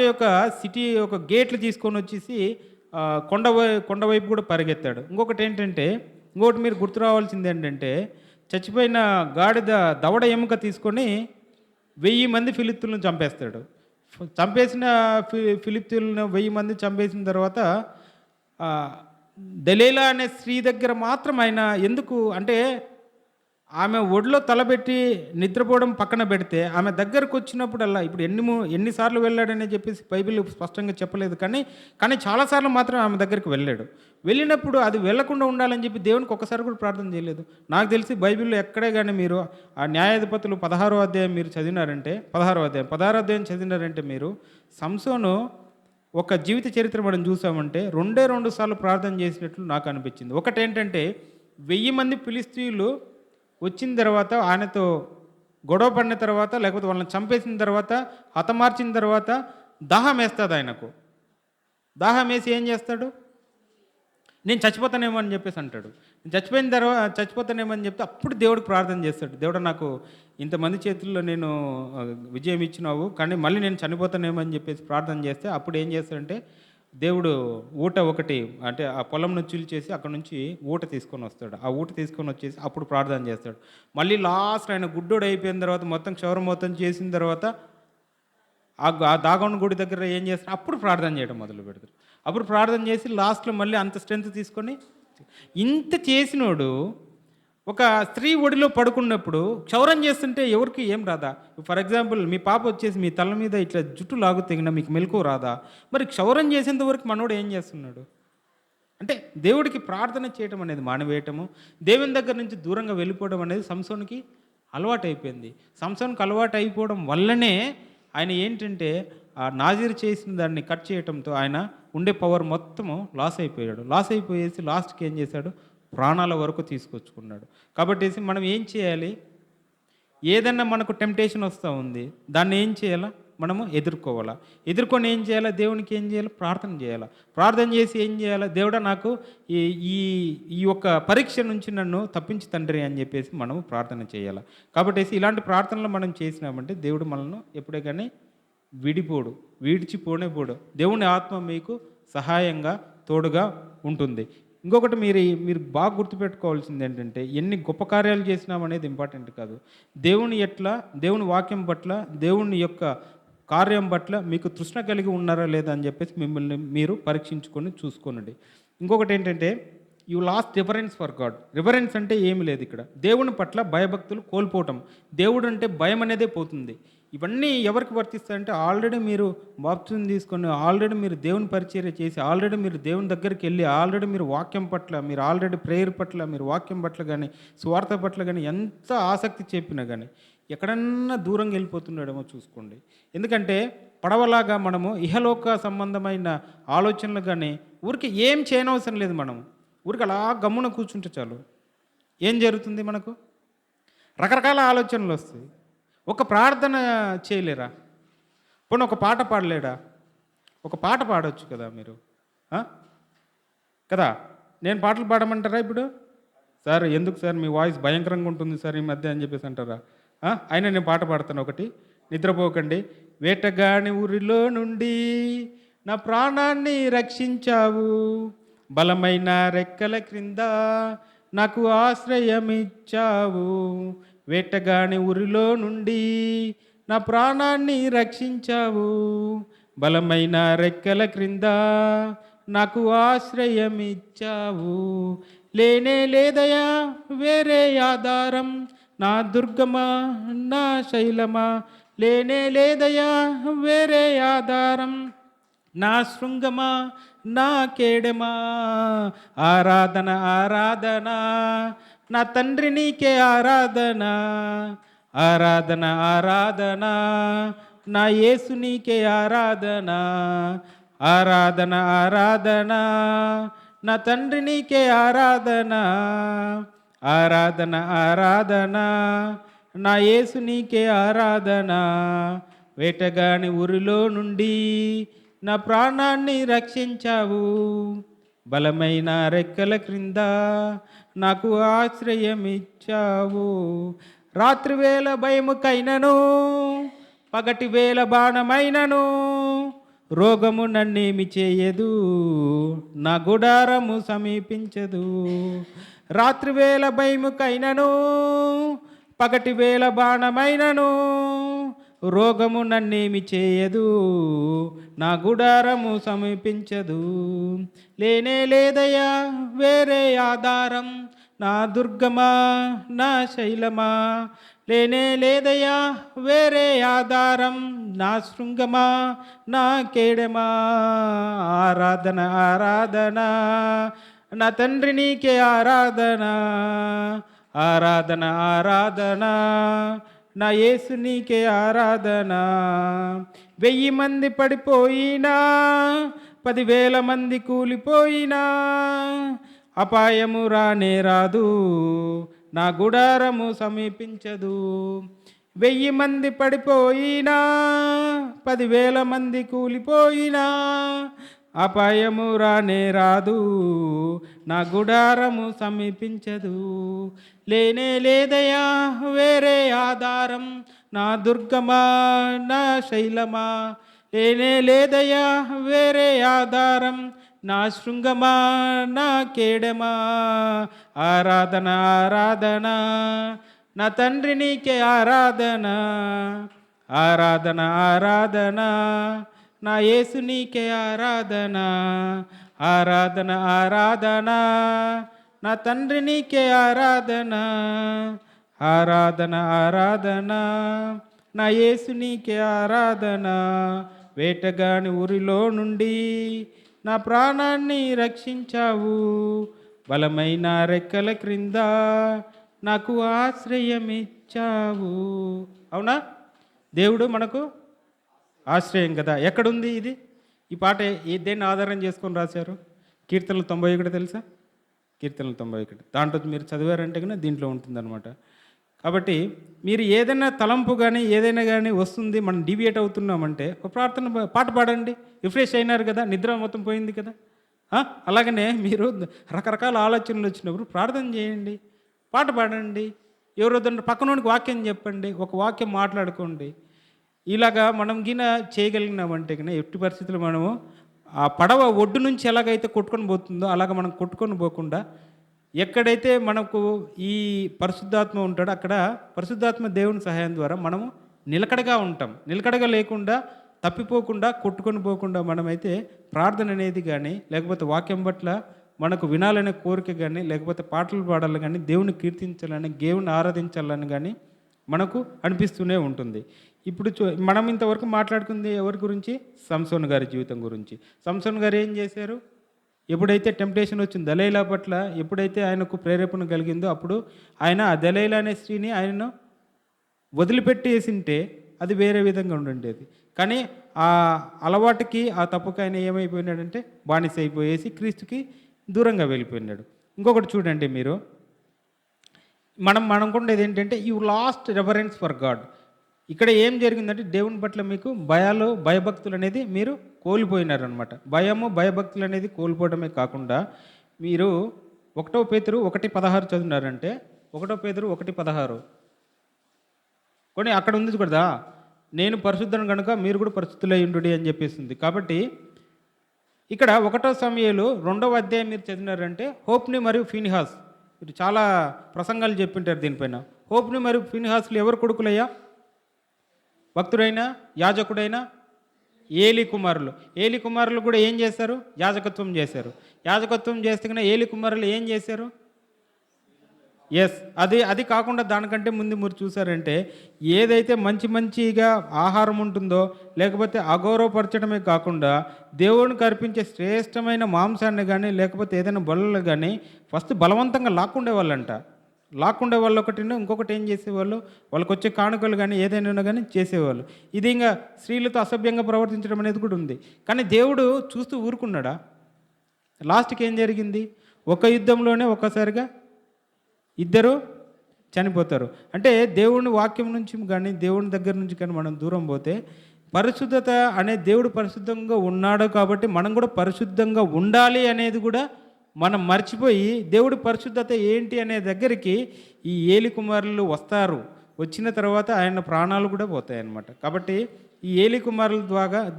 యొక్క సిటీ యొక్క గేట్లు తీసుకొని వచ్చేసి కొండ వైపు కూడా పరిగెత్తాడు. ఇంకొకటి మీరు గుర్తు రావాల్సింది ఏంటంటే చచ్చిపోయిన గాడిద దవడ ఎముక తీసుకొని 1000 మంది ఫిలిప్తీయులను చంపేస్తాడు. చంపేసిన ఫిలిప్తీయులను 1000 మంది చంపేసిన తర్వాత దలీలా అనే స్త్రీ దగ్గర మాత్రం ఆయన ఎందుకు అంటే ఆమె ఒడిలో తలబెట్టి నిద్రపోవడం పక్కన పెడితే ఆమె దగ్గరకు వచ్చినప్పుడల్లా ఇప్పుడు ఎన్నిసార్లు వెళ్ళాడని చెప్పేసి బైబిల్ స్పష్టంగా చెప్పలేదు, కానీ చాలాసార్లు మాత్రం ఆమె దగ్గరికి వెళ్ళినప్పుడు అది వెళ్లకుండా ఉండాలని చెప్పి దేవునికి ఒక్కసారి కూడా ప్రార్థన చేయలేదు. నాకు తెలిసి బైబిల్లో ఎక్కడే కానీ మీరు ఆ న్యాయాధిపతులు 16వ అధ్యాయం మీరు చదివినారంటే 16వ అధ్యాయం చదివినారంటే మీరు సంసోను ఒక జీవిత చరిత్ర మనం చూసామంటే 2 సార్లు ప్రార్థన చేసినట్లు నాకు అనిపించింది. ఒకటేంటంటే 1000 మంది ఫిలిష్తీయులు వచ్చిన తర్వాత ఆయనతో గొడవ పడిన తర్వాత, లేకపోతే వాళ్ళని చంపేసిన తర్వాత, హతమార్చిన తర్వాత దాహం వేస్తుంది ఆయనకు. దాహం వేసి ఏం చేస్తాడు? నేను చచ్చిపోతానేమో అని చెప్పేసి అంటాడు. నేను చచ్చిపోయిన తర్వాత చచ్చిపోతానేమో అని చెప్తే అప్పుడు దేవుడికి ప్రార్థన చేస్తాడు. దేవుడా, నాకు ఇంతమంది చేతుల్లో నేను విజయం ఇచ్చినావు, కానీ మళ్ళీ నేను చనిపోతానేమో అని చెప్పేసి ప్రార్థన చేస్తే అప్పుడు ఏం చేస్తాడంటే దేవుడు ఊట ఒకటి, అంటే ఆ పొలంను చీల్చేసి అక్కడ నుంచి ఊట తీసుకొని వస్తాడు. ఆ ఊట తీసుకొని వచ్చేసి అప్పుడు ప్రార్థన చేస్తాడు. మళ్ళీ లాస్ట్ ఆయన గుడ్డోడు అయిపోయిన తర్వాత, మొత్తం క్షౌరం మొత్తం చేసిన తర్వాత ఆ దాగోని గుడి దగ్గర ఏం చేస్తారు? అప్పుడు ప్రార్థన చేయడం మొదలు పెడతారు. అప్పుడు ప్రార్థన చేసి లాస్ట్లో మళ్ళీ అంత స్ట్రెంత్ తీసుకొని, ఇంత చేసినోడు ఒక స్త్రీ ఒడిలో పడుకున్నప్పుడు క్షౌరం చేస్తుంటే ఎవరికి ఏం రాదా? ఫర్ ఎగ్జాంపుల్, మీ పాప వచ్చేసి మీ తల మీద ఇట్లా జుట్టు లాగు తెగినా మీకు మెలకు రాదా? మరి క్షౌరం చేసేంత వరకు మనోడు ఏం చేస్తున్నాడు? అంటే దేవుడికి ప్రార్థన చేయటం అనేది మానివేయటము, దేవుని దగ్గర నుంచి దూరంగా వెళ్ళిపోవడం అనేది సంసోన్కి అలవాటు అయిపోయింది. సంసోన్కి అలవాటు అయిపోవడం వల్లనే ఆయన ఏంటంటే ఆ నాజీర్ చేసిన దాన్ని కట్ చేయటంతో ఆయన ఉండే పవర్ మొత్తము లాస్ అయిపోయాడు. లాస్ అయిపోయేసి లాస్ట్కి ఏం చేశాడు? ప్రాణాల వరకు తీసుకొచ్చుకున్నాడు. కాబట్టి మనం ఏం చేయాలి? ఏదన్నా మనకు టెంప్టేషన్ వస్తూ ఉంది, దాన్ని ఏం చేయాలా? మనము ఎదుర్కోవాలా. ఎదుర్కొని ఏం చేయాలా? దేవునికి ఏం చేయాలి? ప్రార్థన చేయాలా. ప్రార్థన చేసి ఏం చేయాలా? దేవుడా, నాకు ఈ ఈ ఈ యొక్క పరీక్ష నుంచి నన్ను తప్పించి తండ్రి అని చెప్పేసి మనము ప్రార్థన చేయాలి. కాబట్టి ఇలాంటి ప్రార్థనలు మనం చేసినామంటే దేవుడు మనల్ని ఎప్పుడే కానీ విడిచిపోనే పోడు. దేవుని ఆత్మ మీకు సహాయంగా తోడుగా ఉంటుంది. ఇంకొకటి మీరు బాగా గుర్తుపెట్టుకోవాల్సింది ఏంటంటే, ఎన్ని గొప్ప కార్యాలు చేసినామనేది ఇంపార్టెంట్ కాదు. దేవుని వాక్యం పట్ల, దేవుని యొక్క కార్యం పట్ల మీకు తృష్ణ కలిగి ఉన్నారా లేదా అని చెప్పేసి మిమ్మల్ని మీరు పరీక్షించుకొని చూసుకోనండి. ఇంకొకటి ఏంటంటే, you last reference for God. Reference అంటే ఏమి లేదు ఇక్కడ. దేవుని పట్ల భయభక్తులు కోల్పోవటం. దేవుడు అంటే భయం అనేదే పోతుంది. ఇవన్నీ ఎవరికి వర్తిస్తాయంటే, ఆల్రెడీ మీరు బాప్తిజం తీసుకొని, ఆల్రెడీ మీరు దేవుని పరిచర్య చేసి, ఆల్రెడీ మీరు దేవుని దగ్గరికి వెళ్ళి, ఆల్రెడీ మీరు వాక్యం పట్ల, మీరు ఆల్రెడీ ప్రేయర్ పట్ల, మీరు వాక్యం పట్ల కానీ, స్వార్థ పట్ల కానీ ఎంత ఆసక్తి చెప్పినా కానీ ఎక్కడన్నా దూరంగా వెళ్ళిపోతున్నాడేమో చూసుకోండి. ఎందుకంటే పడవలాగా మనము ఇహలోక సంబంధమైన ఆలోచనలు కానీ ఊరికి ఏం చేయనవసరం లేదు. మనం ఊరికి అలా గమ్మున కూర్చుంటే చాలు. ఏం జరుగుతుంది? మనకు రకరకాల ఆలోచనలు వస్తాయి. ఒక ప్రార్థన చేయలేరా? పోనీ ఒక పాట పాడలేడా? ఒక పాట పాడవచ్చు కదా మీరు, కదా? నేను పాటలు పాడమంటారా ఇప్పుడు? సార్ ఎందుకు సార్, మీ వాయిస్ భయంకరంగా ఉంటుంది సార్ ఈ మధ్య అని చెప్పేసి అంటారా? అయినా నేను పాట పాడతాను ఒకటి. నిద్రపోకండి. వేటగాని ఊరిలో నుండి నా ప్రాణాన్ని రక్షించావు, బలమైన రెక్కల క్రింద నాకు ఆశ్రయమిచ్చావు. వేటగాని ఊరిలో నుండి నా ప్రాణాన్ని రక్షించావు, బలమైన రెక్కల క్రింద నాకు ఆశ్రయమిచ్చావు. లేనే లేదయా వేరే ఆధారం, నా దుర్గమా నా శైలమా. లేనే లేదయా వేరే ఆధారం, నా శృంగమా నా కేడమా. ఆరాధన ఆరాధన నా తండ్రి నీకే ఆరాధన, ఆరాధన ఆరాధన నా యేసు నీకే ఆరాధన, ఆరాధన ఆరాధన నా తండ్రి నీకే ఆరాధన, ఆరాధన ఆరాధన నా యేసు నీకే ఆరాధన. వేటగాని ఊరిలో నుండి నా ప్రాణాన్ని రక్షించావు, బలమైన రెక్కల క్రింద నాకు ఆశ్రయమిచ్చావు. రాత్రివేళ భయముకైనను, పగటి వేళ బాణమైనను, రోగము నన్నేమి చేయదు, నా గుడారము సమీపించదు. రాత్రివేళ భయముకైనను, పగటి వేళ బాణమైనను, రోగము నన్నేమి చేయదు, నా గుడారము సమీపించదు. లేనే లేదయా వేరే ఆధారం, నా దుర్గమా నా శైలమా. లేనే లేదయా వేరే ఆధారం, నా శృంగమా నా కేడమా. ఆరాధన ఆరాధన నా తండ్రి నీకే ఆరాధన, ఆరాధన ఆరాధన నా యేసు నీకే ఆరాధన. 1000 మంది పడిపోయినా, 10,000 మంది కూలిపోయినా, అపాయము రానే రాదు, నా గుడారము సమీపించదు. 1000 మంది పడిపోయినా 10,000 మంది కూలిపోయినా అపాయము రానే రాదు, నా గుడారము సమీపించదు. లేనే లేదయా వేరే ఆధారం, నా దుర్గమా నా శైలమా. లేనే లేదయా వేరే ఆధారం, నా శృంగమా నా కేడమా. ఆరాధన ఆరాధన నా తండ్రి నీకే ఆరాధన, ఆరాధన ఆరాధన నా యేసు నీకే ఆరాధన, ఆరాధన ఆరాధన నా తండ్రి నీకే ఆరాధన, ఆరాధన ఆరాధన నా యేసు నీకే ఆరాధన. వేటగాని ఊరిలో నుండి నా ప్రాణాన్ని రక్షించావు, బలమైన రెక్కల క్రింద నాకు ఆశ్రయమిచ్చావు. అవునా? దేవుడు మనకు ఆశ్రయం కదా. ఎక్కడుంది ఇది? ఈ పాట దేన్ని ఆధారం చేసుకొని రాశారు? కీర్తనలు 91 తెలుసా? కీర్తనలు 91 దాంట్లో మీరు చదివారంటే కన్నా దీంట్లో ఉంటుందన్నమాట. కాబట్టి మీరు ఏదైనా తలంపు కానీ ఏదైనా కానీ వస్తుంది, మనం డివియేట్ అవుతున్నామంటే ఒక ప్రార్థన పాట పాడండి. రిఫ్రెష్ అయినారు కదా, నిద్ర మొత్తం పోయింది కదా. అలాగనే మీరు రకరకాల ఆలోచనలు వచ్చినప్పుడు ప్రార్థన చేయండి, పాట పాడండి, ఎవరో పక్కనోడికి వాక్యం చెప్పండి, ఒక వాక్యం మాట్లాడుకోండి. ఇలాగా మనం గిన చేయగలిగినామంటే కన్నా ఎట్టి పరిస్థితుల్లో మనము ఆ పడవ ఒడ్డు నుంచి ఎలాగైతే కొట్టుకొని పోతుందో అలాగ మనం కొట్టుకొని పోకుండా ఎక్కడైతే మనకు ఈ పరిశుద్ధాత్మ ఉంటాడో అక్కడ పరిశుద్ధాత్మ దేవుని సహాయం ద్వారా మనము నిలకడగా ఉంటాం. నిలకడగా లేకుండా తప్పిపోకుండా కొట్టుకొని పోకుండా మనమైతే ప్రార్థన అనేది కానీ లేకపోతే వాక్యం పట్ల మనకు వినాలనే కోరిక కానీ లేకపోతే పాటలు పాడాలని కానీ దేవుని కీర్తించాలని దేవుని ఆరాధించాలని కానీ మనకు అనిపిస్తూనే ఉంటుంది. ఇప్పుడు మనం ఇంతవరకు మాట్లాడుకుంది ఎవరి గురించి? సంసోన్ గారి జీవితం గురించి. సంసోన్ గారు ఏం చేశారు? ఎప్పుడైతే టెంప్టేషన్ వచ్చింది దలైలా పట్ల, ఎప్పుడైతే ఆయనకు ప్రేరేపణ కలిగిందో అప్పుడు ఆయన ఆ దలైలా అనే స్త్రీని ఆయనను వదిలిపెట్టేసింటే అది వేరే విధంగా ఉండేది. కానీ ఆ అలవాటుకి ఆ తప్పుకి ఆయన ఏమైపోయినాడంటే బానిస అయిపోయేసి క్రీస్తుకి దూరంగా వెళ్ళిపోయినాడు. ఇంకొకటి చూడండి, మీరు మనం అనుకునేది ఏంటంటే you last reference for God. ఇక్కడ ఏం జరిగిందంటే దేవుని పట్ల మీకు భయభక్తులు అనేది మీరు కోల్పోయినారనమాట. భయభక్తులు అనేది కోల్పోవడమే కాకుండా మీరు 1 పేతురు 1:16 చదివినారంటే 1 పేతురు 1:16 కొన్ని అక్కడ ఉంది కదా, నేను పరిశుద్ధను కనుక మీరు కూడా పరిశుద్ధులై ఉండుడి అని చెప్పేసింది. కాబట్టి ఇక్కడ 1 సమూయేలు 2వ అధ్యాయం మీరు చదివినారంటే హోప్ని మరియు ఫీనిహాస్, మీరు చాలా ప్రసంగాలు చెప్పింటారు దీనిపైన. హోప్ని మరియు ఫీనిహాస్లు ఎవరు కొడుకులయ్యా? భక్తుడైనా యాజకుడైనా ఏలి కుమారులు. ఏలి కుమారులు కూడా ఏం చేశారు? యాజకత్వం చేశారు. యాజకత్వం చేస్తే కన్నా ఏలి కుమారులు ఏం చేశారు? అది కాకుండా దానికంటే ముందు మీరు చూసారంటే ఏదైతే మంచిగా ఆహారం ఉంటుందో లేకపోతే అగౌరవపరచడమే కాకుండా దేవునికి అర్పించే శ్రేష్టమైన మాంసాన్ని కానీ లేకపోతే ఏదైనా బలులు కానీ ఫస్ట్ బలవంతంగా లాక్కుండే వాళ్ళు ఒకటిను, ఇంకొకటి ఏం చేసేవాళ్ళు, వాళ్ళకి వచ్చే కానుకలు కానీ ఏదైనా కానీ చేసేవాళ్ళు. ఇది ఇంకా స్త్రీలతో అసభ్యంగా ప్రవర్తించడం అనేది కూడా ఉంది. కానీ దేవుడు చూస్తూ ఊరుకున్నాడా? లాస్ట్కి ఏం జరిగింది? ఒక యుద్ధంలోనే ఒక్కసారిగా 2 చనిపోతారు. అంటే దేవుని వాక్యం నుంచి కానీ దేవుని దగ్గర నుంచి కానీ మనం దూరం పోతే పరిశుద్ధత అనే దేవుడు పరిశుద్ధంగా ఉన్నాడు కాబట్టి మనం కూడా పరిశుద్ధంగా ఉండాలి అనేది కూడా మనం మర్చిపోయి దేవుడి పరిశుద్ధత ఏంటి అనే దగ్గరికి ఈ ఏలి కుమారులు వస్తారు. వచ్చిన తర్వాత ఆయన ప్రాణాలు కూడా పోతాయన్నమాట. కాబట్టి ఈ ఏలి కుమారుల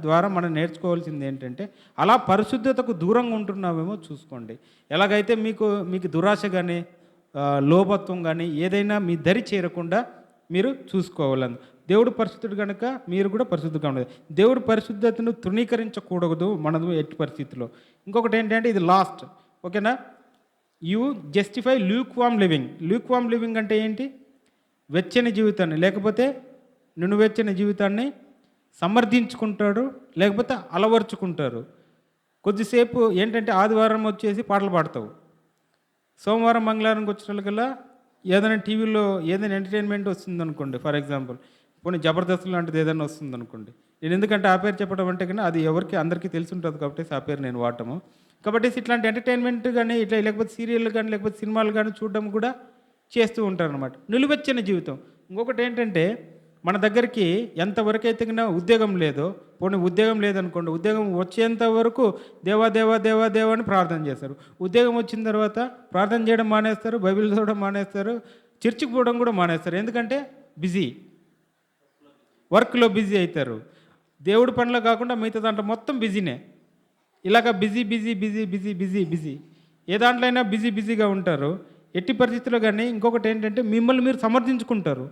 ద్వారా మనం నేర్చుకోవాల్సింది ఏంటంటే అలా పరిశుద్ధతకు దూరంగా ఉంటున్నామేమో చూసుకోండి. ఎలాగైతే మీకు దురాశ కానీ లోభత్వం కానీ ఏదైనా మీ దరి చేరకుండా మీరు చూసుకోవాలని. దేవుడు పరిశుద్ధుడు కనుక మీరు కూడా పరిశుద్ధంగా ఉండదు. దేవుడు పరిశుద్ధతను తృణీకరించకూడదు మనము ఎట్టి పరిస్థితిలో. ఇంకొకటి ఏంటంటే ఇది లాస్ట్, ఓకేనా? You justify lukewarm living. Lukewarm living అంటే ఏంటి? వెచ్చని జీవితాన్ని లేకపోతే నునువెచ్చని జీవితాన్ని సమర్థించుకుంటాడు లేకపోతే అలవర్చుకుంటారు. కొద్దిసేపు ఏంటంటే ఆదివారం వచ్చేసి పాటలు పాడతావు, సోమవారం మంగళవారంకి వచ్చేటకల్లా ఏదైనా టీవీలో ఏదైనా ఎంటర్టైన్మెంట్ వస్తుందనుకోండి, ఫర్ ఎగ్జాంపుల్ కొన్ని జబర్దస్త్ లాంటిది ఏదైనా వస్తుందనుకోండి. నేను ఎందుకంటే ఆ పేరు చెప్పడం అంటే కన్నా అది అందరికీ తెలిసి ఉంటుంది కాబట్టి ఆ పేరు నేను వాడటము. కాబట్టి ఇట్లాంటి ఎంటర్టైన్మెంట్ కానీ ఇట్లా లేకపోతే సీరియల్ కానీ లేకపోతే సినిమాలు కానీ చూడడం కూడా చేస్తూ ఉంటారు అనమాట. నిలువెచ్చని జీవితం. ఇంకొకటి ఏంటంటే మన దగ్గరికి ఎంతవరకు అయితే ఉద్యోగం లేదో, పోనీ ఉద్యోగం లేదనుకోండి, ఉద్యోగం వచ్చేంత వరకు దేవా దేవా దేవా దేవా అని ప్రార్థన చేస్తారు. ఉద్యోగం వచ్చిన తర్వాత ప్రార్థన చేయడం మానేస్తారు, బైబిల్ చదవడం మానేస్తారు, చర్చికి పోవడం కూడా మానేస్తారు. ఎందుకంటే బిజీ, వర్క్లో బిజీ అవుతారు. దేవుడి పనిలో కాకుండా మిగతా దాంట్లో మొత్తం బిజీనే. ఇలాగ busy busy busy busy busy busy ఏ దాంట్లో అయినా బిజీ బిజీగా ఉంటారు. ఎట్టి పరిస్థితుల్లో కానీ ఇంకొకటి ఏంటంటే మిమ్మల్ని మీరు సమర్థించుకుంటారు.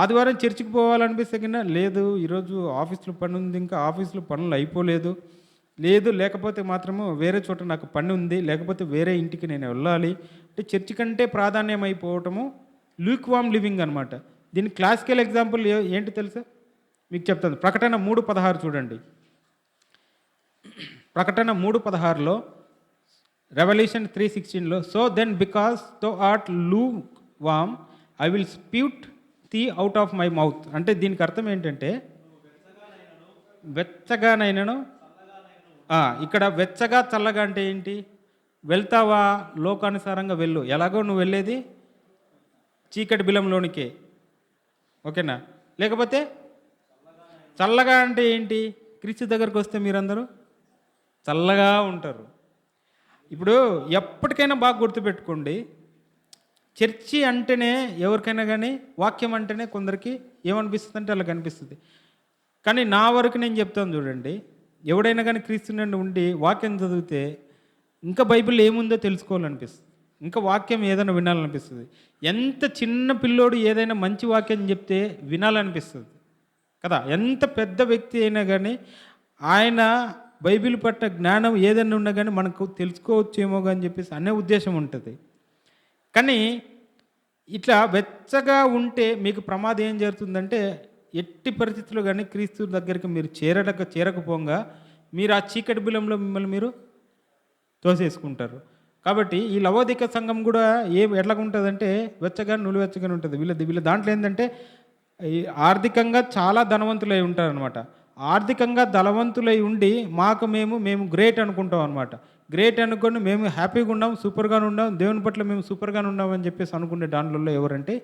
ఆదివారం చర్చికి పోవాలనిపిస్తే కన్నా లేదు, ఈరోజు ఆఫీస్లో పని ఉంది, ఇంకా ఆఫీస్లో పనులు అయిపోలేదు, లేదు లేకపోతే మాత్రము వేరే చోట నాకు పని ఉంది, లేకపోతే వేరే ఇంటికి నేను వెళ్ళాలి అంటే చర్చి కంటే ప్రాధాన్యం అయిపోవటము లూక్ వామ్ లివింగ్ అనమాట. దీని క్లాసికల్ ఎగ్జాంపుల్ ఏంటి తెలుసా మీకు చెప్తాను. ప్రకటన 3:16 చూడండి. ప్రకటన 3:16లో, రెవల్యూషన్ 3:16లో, so then because thou art lukewarm I will spew thee out of my mouth. అంటే దీనికి అర్థం ఏంటంటే వెచ్చగానైనను, ఇక్కడ వెచ్చగా చల్లగా అంటే ఏంటి? వెళ్తావా లోకానుసారంగా వెళ్ళు, ఎలాగో నువ్వు వెళ్ళేది చీకటి బిలంలోనికే, ఓకేనా? లేకపోతే చల్లగా అంటే ఏంటి? క్రీస్తు దగ్గరకు వస్తే మీరందరూ చల్లగా ఉంటారు. ఇప్పుడు ఎప్పటికైనా బాగా గుర్తుపెట్టుకోండి, చర్చి అంటేనే ఎవరికైనా కానీ, వాక్యం అంటేనే కొందరికి ఏమనిపిస్తుంది అంటే అలా కనిపిస్తుంది. కానీ నా వరకు నేను చెప్తాను చూడండి, ఎవడైనా కానీ క్రీస్తు నుండి ఉండి వాక్యం చదివితే ఇంకా బైబిల్ ఏముందో తెలుసుకోవాలనిపిస్తుంది, ఇంకా వాక్యం ఏదైనా వినాలనిపిస్తుంది. ఎంత చిన్న పిల్లోడు ఏదైనా మంచి వాక్యం చెప్తే వినాలనిపిస్తుంది కదా. ఎంత పెద్ద వ్యక్తి అయినా కానీ ఆయన బైబిల్ పట్ల జ్ఞానం ఏదైనా ఉన్నా కానీ మనకు తెలుసుకోవచ్చేమో అని చెప్పేసి అనే ఉద్దేశం ఉంటుంది. కానీ ఇట్లా వెచ్చగా ఉంటే మీకు ప్రమాదం ఏం జరుగుతుందంటే, ఎట్టి పరిస్థితుల్లో కానీ క్రీస్తు దగ్గరికి మీరు చేరకపోగా మీరు ఆ చీకటి బిలంలో మిమ్మల్ని మీరు తోసేసుకుంటారు. కాబట్టి ఈ లవోదిక సంఘం కూడా ఎట్లా ఉంటుందంటే వెచ్చగా నులివెచ్చగానే ఉంటుంది. వీళ్ళ దాంట్లో ఏంటంటే ఆర్థికంగా చాలా ధనవంతులై ఉంటారనమాట. ఆర్థికంగా ధనవంతులై ఉండి మేము గ్రేట్ అనుకుంటాం అనమాట. గ్రేట్ అనుకొని మేము హ్యాపీగా ఉన్నాం, సూపర్గానే ఉన్నాం, దేవుని పట్ల మేము సూపర్గానే ఉన్నాం అని చెప్పేసి అనుకునే దాంట్లో ఎవరంటే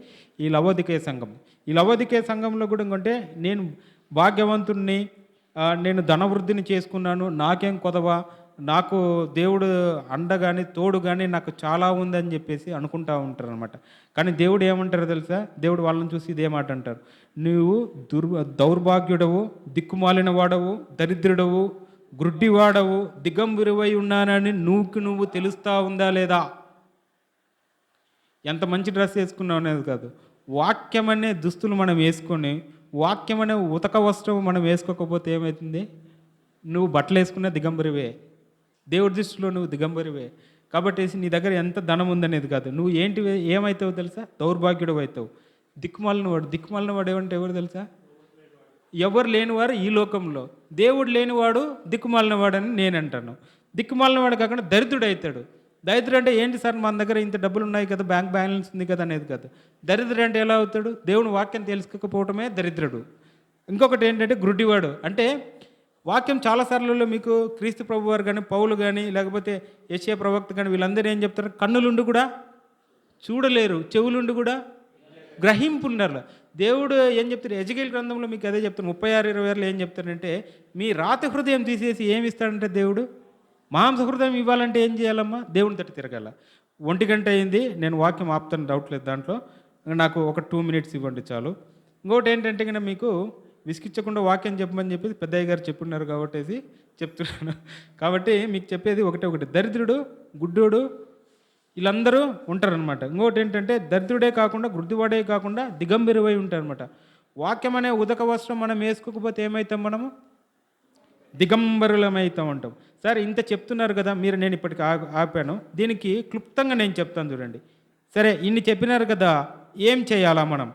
ఈ లవోదికేయ సంఘం. ఈ లవోదికేయ సంఘంలో కూడా ఇంకంటే నేను భాగ్యవంతుణ్ణి, నేను ధనవృద్ధిని చేసుకున్నాను, నాకేం కొదవా, నాకు దేవుడు అండ కానీ తోడు కానీ నాకు చాలా ఉందని చెప్పేసి అనుకుంటూ ఉంటారు అనమాట. కానీ దేవుడు ఏమంటారో తెలుసా? దేవుడు వాళ్ళని చూసి ఇదే మాట అంటారు, నువ్వు దౌర్భాగ్యుడవు, దిక్కుమాలిన వాడవు, దరిద్రుడవు, గ్రుడ్డివాడవు, దిగంబరువై ఉన్నానని నువ్వు తెలుస్తా ఉందా లేదా? ఎంత మంచి డ్రెస్ వేసుకున్నావు అనేది కాదు, వాక్యం అనే దుస్తులు మనం వేసుకొని, వాక్యం అనే ఉతక వస్త్రం మనం వేసుకోకపోతే ఏమవుతుంది? నువ్వు బట్టలు వేసుకున్న దిగంబరివే, దేవుడి దృష్టిలో నువ్వు దిగంబరివే. కాబట్టి నీ దగ్గర ఎంత ధనం ఉందనేది కాదు, నువ్వు ఏమవుతావు తెలుసా? దౌర్భాగ్యుడు అవుతావు, దిక్కుమాలిన వాడు ఏమంటే ఎవరు తెలుసా? ఎవరు లేనివారు ఈ లోకంలో, దేవుడు లేనివాడు దిక్కుమాలిన వాడని నేను అంటాను. దిక్కుమాలిన వాడు కాకుండా దరిద్రుడు అవుతాడు. దరిద్రుడు అంటే ఏంటి సార్, మన దగ్గర ఇంత డబ్బులు ఉన్నాయి కదా, బ్యాంక్ బ్యాలెన్స్ ఉంది కదా అనేది కాదు. దరిద్రుడు అంటే ఎలా అవుతాడు? దేవుని వాక్యం తెలుసుకోకపోవటమే దరిద్రుడు. ఇంకొకటి ఏంటంటే గ్రుడ్డివాడు. అంటే వాక్యం చాలాసార్లు మీకు క్రీస్తు ప్రభు వారు కానీ, పౌలు కానీ, లేకపోతే యెషయా ప్రవక్త కానీ వీళ్ళందరూ ఏం చెప్తారు? కన్నులుండి కూడా చూడలేరు, చెవులుండి కూడా గ్రహింపున్నారు. దేవుడు ఏం చెప్తారు? ఎజెకియెల్ గ్రంథంలో మీకు అదే చెప్తారు, 36:26 ఏం చెప్తారంటే, మీ రాతి హృదయం తీసేసి ఏమి ఇస్తాడంటే దేవుడు మాంస హృదయం ఇవ్వాలంటే ఏం చేయాలమ్మా? దేవుని తట్టు తిరగాల. 1 గంట అయింది, నేను వాక్యం ఆపుతాను, డౌట్ లేదు దాంట్లో, నాకు ఒక 2 minutes ఇవ్వండి చాలు. ఇంకోటి ఏంటంటే కనుక మీకు విసిగించకుండా వాక్యం చెప్పమని చెప్పేసి పెద్దయ్య గారు చెప్పున్నారు కాబట్టి చెప్తున్నాను. కాబట్టి మీకు చెప్పేది ఒకటే, దరిద్రుడు, గుడ్డోడు వీళ్ళందరూ ఉంటారనమాట. ఇంకోటి ఏంటంటే దరిద్రుడే కాకుండా, గుడ్డివాడే కాకుండా దిగంబరువై ఉంటారనమాట. వాక్యం అనే ఉదక వస్త్రం మనం వేసుకోకపోతే ఏమవుతాం? మనము దిగంబరులమవుతాం ఉంటాం. సరే, ఇంత చెప్తున్నారు కదా మీరు, నేను ఇప్పటికి ఆపాను. దీనికి క్లుప్తంగా నేను చెప్తాను చూడండి. సరే, ఇన్ని చెప్పినారు కదా, ఏం చేయాలా? మనం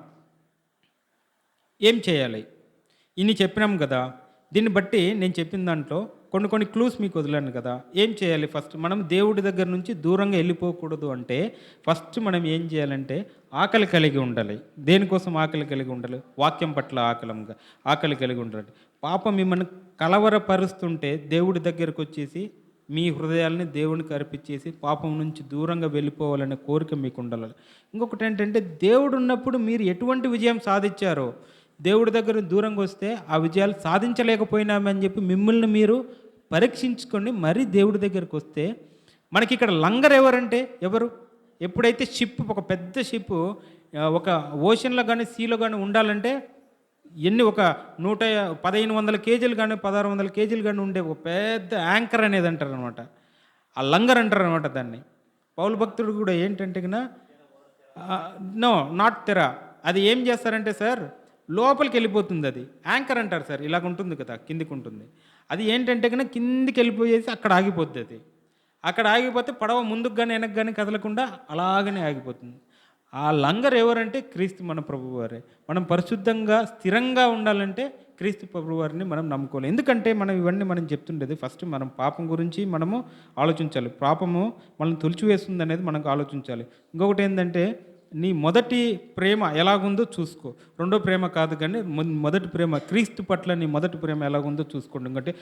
ఏం చేయాలి? ఇన్ని చెప్పినాం కదా, దీన్ని బట్టి నేను చెప్పిన దాంట్లో కొన్ని క్లూస్ మీకు వదిలాను కదా. ఏం చేయాలి? ఫస్ట్ మనం దేవుడి దగ్గర నుంచి దూరంగా వెళ్ళిపోకూడదు అంటే ఫస్ట్ మనం ఏం చేయాలంటే ఆకలి కలిగి ఉండాలి. దేనికోసం ఆకలి కలిగి ఉండాలి? వాక్యం పట్ల ఆకలి కలిగి ఉండాలి. పాపం మిమ్మల్ని కలవరపరుస్తుంటే దేవుడి దగ్గరకు వచ్చేసి మీ హృదయాల్ని దేవునికి అర్పించేసి పాపం నుంచి దూరంగా వెళ్ళిపోవాలనే కోరిక మీకు ఉండాలి. ఇంకొకటి ఏంటంటే దేవుడు ఉన్నప్పుడు మీరు ఎటువంటి విజయం సాధించారో దేవుడి దగ్గర దూరంగా వస్తే ఆ విజయాలు సాధించలేకపోయినామని చెప్పి మిమ్మల్ని మీరు పరీక్షించుకొని మరీ దేవుడి దగ్గరికి వస్తే మనకి ఇక్కడ లంగర్ ఎవరంటే ఎవరు? ఎప్పుడైతే షిప్ ఒక పెద్ద షిప్ ఒక ఓషన్లో కానీ సీలో కానీ ఉండాలంటే ఒక 1500 కేజీలు కానీ 1600 కేజీలు కానీ ఉండే ఒక పెద్ద యాంకర్ అనేది అంటారనమాట. ఆ లంగర్ అంటారనమాట దాన్ని. పౌలు భక్తుడు కూడా ఏంటంటే కన్నా నో నాట్ తెర, అది ఏం చేస్తారంటే సార్ లోపలికి వెళ్ళిపోతుంది. అది యాంకర్ అంటారు సార్. ఇలాగ ఉంటుంది కదా, కిందికి ఉంటుంది. అది ఏంటంటే కన్నా కిందికి వెళ్ళిపోయేసి అక్కడ ఆగిపోద్ది. అది అక్కడ ఆగిపోతే పడవ ముందుకు కానీ వెనక్కి కానీ కదలకుండా అలాగనే ఆగిపోతుంది. ఆ లంగర్ ఎవరంటే క్రీస్తు మన ప్రభువారే. మనం పరిశుద్ధంగా స్థిరంగా ఉండాలంటే క్రీస్తు ప్రభువారిని మనం నమ్ముకోవాలి. ఎందుకంటే మనం ఇవన్నీ మనం చెప్తుండేది ఫస్ట్ మనం పాపం గురించి మనము ఆలోచించాలి. పాపము మనల్ని తొలిచివేస్తుంది అనేది మనకు ఆలోచించాలి. ఇంకొకటి ఏంటంటే నీ మొదటి ప్రేమ ఎలాగుందో చూసుకో. రెండో ప్రేమ కాదు కానీ మొదటి ప్రేమ క్రీస్తు పట్ల నీ మొదటి ప్రేమ ఎలాగుందో చూసుకోండి. ఎందుకంటే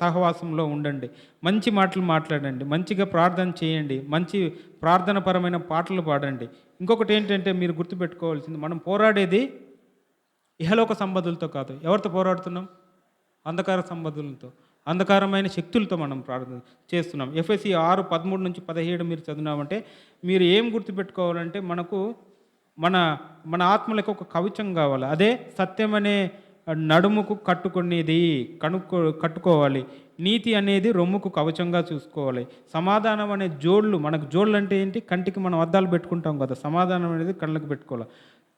సహవాసంలో ఉండండి, మంచి మాటలు మాట్లాడండి, మంచిగా ప్రార్థన చేయండి, మంచి ప్రార్థనపరమైన పాటలు పాడండి. ఇంకొకటి ఏంటంటే మీరు గుర్తుపెట్టుకోవాల్సింది, మనం పోరాడేది ఇహలోక సంబంధులతో కాదు. ఎవరితో పోరాడుతున్నాం? అంధకార సంబంధులతో, అంధకారమైన శక్తులతో మనం ప్రార్థన చేస్తున్నాం. ఎఫెసీ 6:13-17 మీరు చదివినామంటే మీరు ఏం గుర్తుపెట్టుకోవాలంటే మనకు మన ఆత్మలకు ఒక కవచం కావాలి. అదే సత్యం అనే నడుముకు కట్టుకోవాలి. నీతి అనేది రొమ్ముకు కవచంగా చూసుకోవాలి. సమాధానం అనే జోళ్ళు, మనకు జోళ్ళు అంటే ఏంటి? కంటికి మనం అద్దాలు పెట్టుకుంటాం కదా, సమాధానం అనేది కళ్ళకు పెట్టుకోవాలి.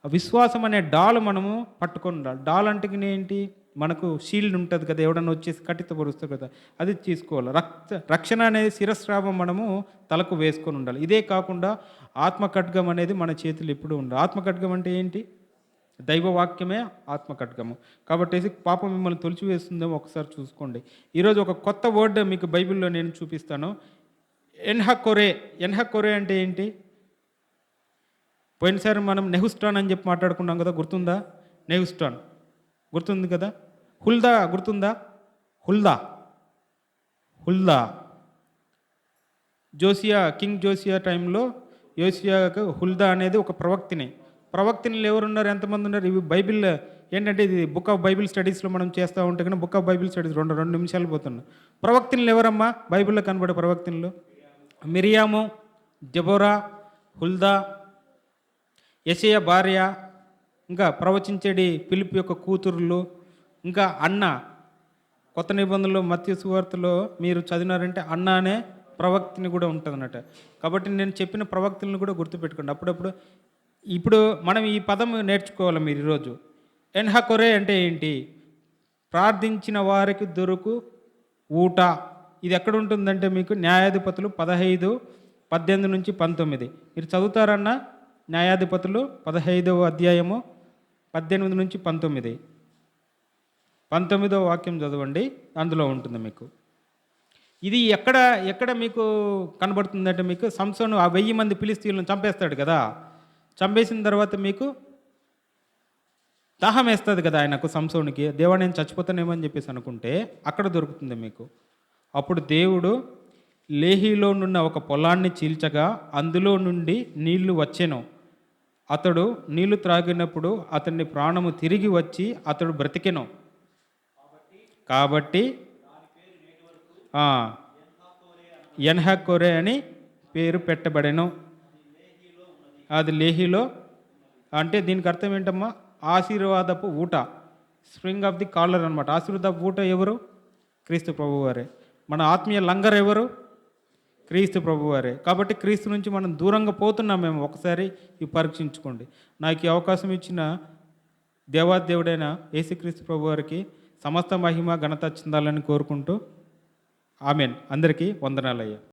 విశ్వాసం అనే డాల్ మనము పట్టుకొని ఉండాలి. డాల్ అంటే ఏంటి? మనకు షీల్డ్ ఉంటుంది కదా, ఎవడన్నా వచ్చేసి కట్టిత పొరుస్తారు కదా, అది తీసుకోవాలి. రక్షణ అనేది శిరస్రావం మనము తలకు వేసుకొని ఉండాలి. ఇదే కాకుండా ఆత్మఖడ్గం అనేది మన చేతులు ఎప్పుడు ఉండాలి. ఆత్మఖడ్గం అంటే ఏంటి? దైవవాక్యమే ఆత్మఖడ్గము. కాబట్టి పాపం మిమ్మల్ని తొలిచివేస్తుందేమో ఒకసారి చూసుకోండి. ఈరోజు ఒక కొత్త వర్డ్ మీకు బైబిల్లో నేను చూపిస్తాను. ఎన్హకొరే అంటే ఏంటి? పోయినసారి మనం నెహుస్టాన్ అని చెప్పి మాట్లాడుకున్నాం కదా, గుర్తుందా? నెహుస్టాన్ గుర్తుంది కదా. హుల్దా గుర్తుందా? హుల్దా కింగ్ జోసియా టైంలో యోసియాకు హుల్దా అనేది ఒక ప్రవక్తిని ఎవరున్నారు? ఎంతమంది ఉన్నారు? ఇవి బైబిల్ ఏంటంటే ఇది బుక్ ఆఫ్ బైబిల్ స్టడీస్లో మనం చేస్తూ ఉంటే కానీ బుక్ ఆఫ్ బైబిల్ స్టడీస్ రెండు నిమిషాలు పోతున్నాం. ప్రవక్తినులు ఎవరమ్మా? బైబిల్లో కనబడే ప్రవక్తినులు మిరియాము, దెబోరా, హుల్దా, యెషయా భార్య, ఇంకా ప్రవచించేడి ఫిలిప్ యొక్క కూతురులు, ఇంకా అన్న. కొత్త నిబంధనలో మత్తయి సువార్తలో మీరు చదివినారంటే అన్న అనే ప్రవక్తిని కూడా ఉంటుందన్నమాట. కాబట్టి నేను చెప్పిన ప్రవక్తులను కూడా గుర్తుపెట్టుకోండి అప్పుడప్పుడు. ఇప్పుడు మనం ఈ పదం నేర్చుకోవాలి మీరు ఈరోజు. ఎన్హకొరే అంటే ఏంటి? ప్రార్థించిన వారికి దొరుకు ఊట. ఇది ఎక్కడ ఉంటుందంటే మీకు న్యాయాధిపతులు 15:18-19 మీరు చదువుతారన్నా. న్యాయాధిపతులు 15వ అధ్యాయము 18-19, 19వ వాక్యం చదవండి, అందులో ఉంటుంది మీకు. ఇది ఎక్కడ మీకు కనబడుతుందంటే మీకు సంసోను ఆ 1000 మంది ఫిలిష్తీయులను చంపేస్తాడు కదా. చంపేసిన తర్వాత మీకు దాహం వేస్తుంది కదా ఆయనకు, సంసోనికి. దేవా నేను చచ్చిపోతానేమో అని చెప్పేసి అనుకుంటే అక్కడ దొరుకుతుంది మీకు. అప్పుడు దేవుడు లేహీలోనున్న ఒక పొలాన్ని చీల్చగా అందులో నుండి నీళ్లు వచ్చెను. అతడు నీళ్లు త్రాగినప్పుడు అతని ప్రాణము తిరిగి వచ్చి అతడు బ్రతికెను. కాబట్టి ఎన్హకొరే అని పేరు పెట్టబడెను. అది లేహీలో. అంటే దీనికి అర్థం ఏంటమ్మా? ఆశీర్వాదపు ఊట, స్ప్రింగ్ ఆఫ్ ది కాలర్ అనమాట. ఆశీర్వాదపు ఊట ఎవరు? క్రీస్తు ప్రభువారే. మన ఆత్మీయ లంగర్ ఎవరు? క్రీస్తు ప్రభువారే. కాబట్టి క్రీస్తు నుంచి మనం దూరంగా పోతున్నాం మేము. ఒకసారి ఇవి పరీక్షించుకోండి. నాకు ఈ అవకాశం ఇచ్చిన దేవాదేవుడైన యేసుక్రీస్తు ప్రభువారికి సమస్త మహిమ ఘనత చెందాలని కోరుకుంటూ ఆమెన్. అందరికీ వందనాలయ్యా.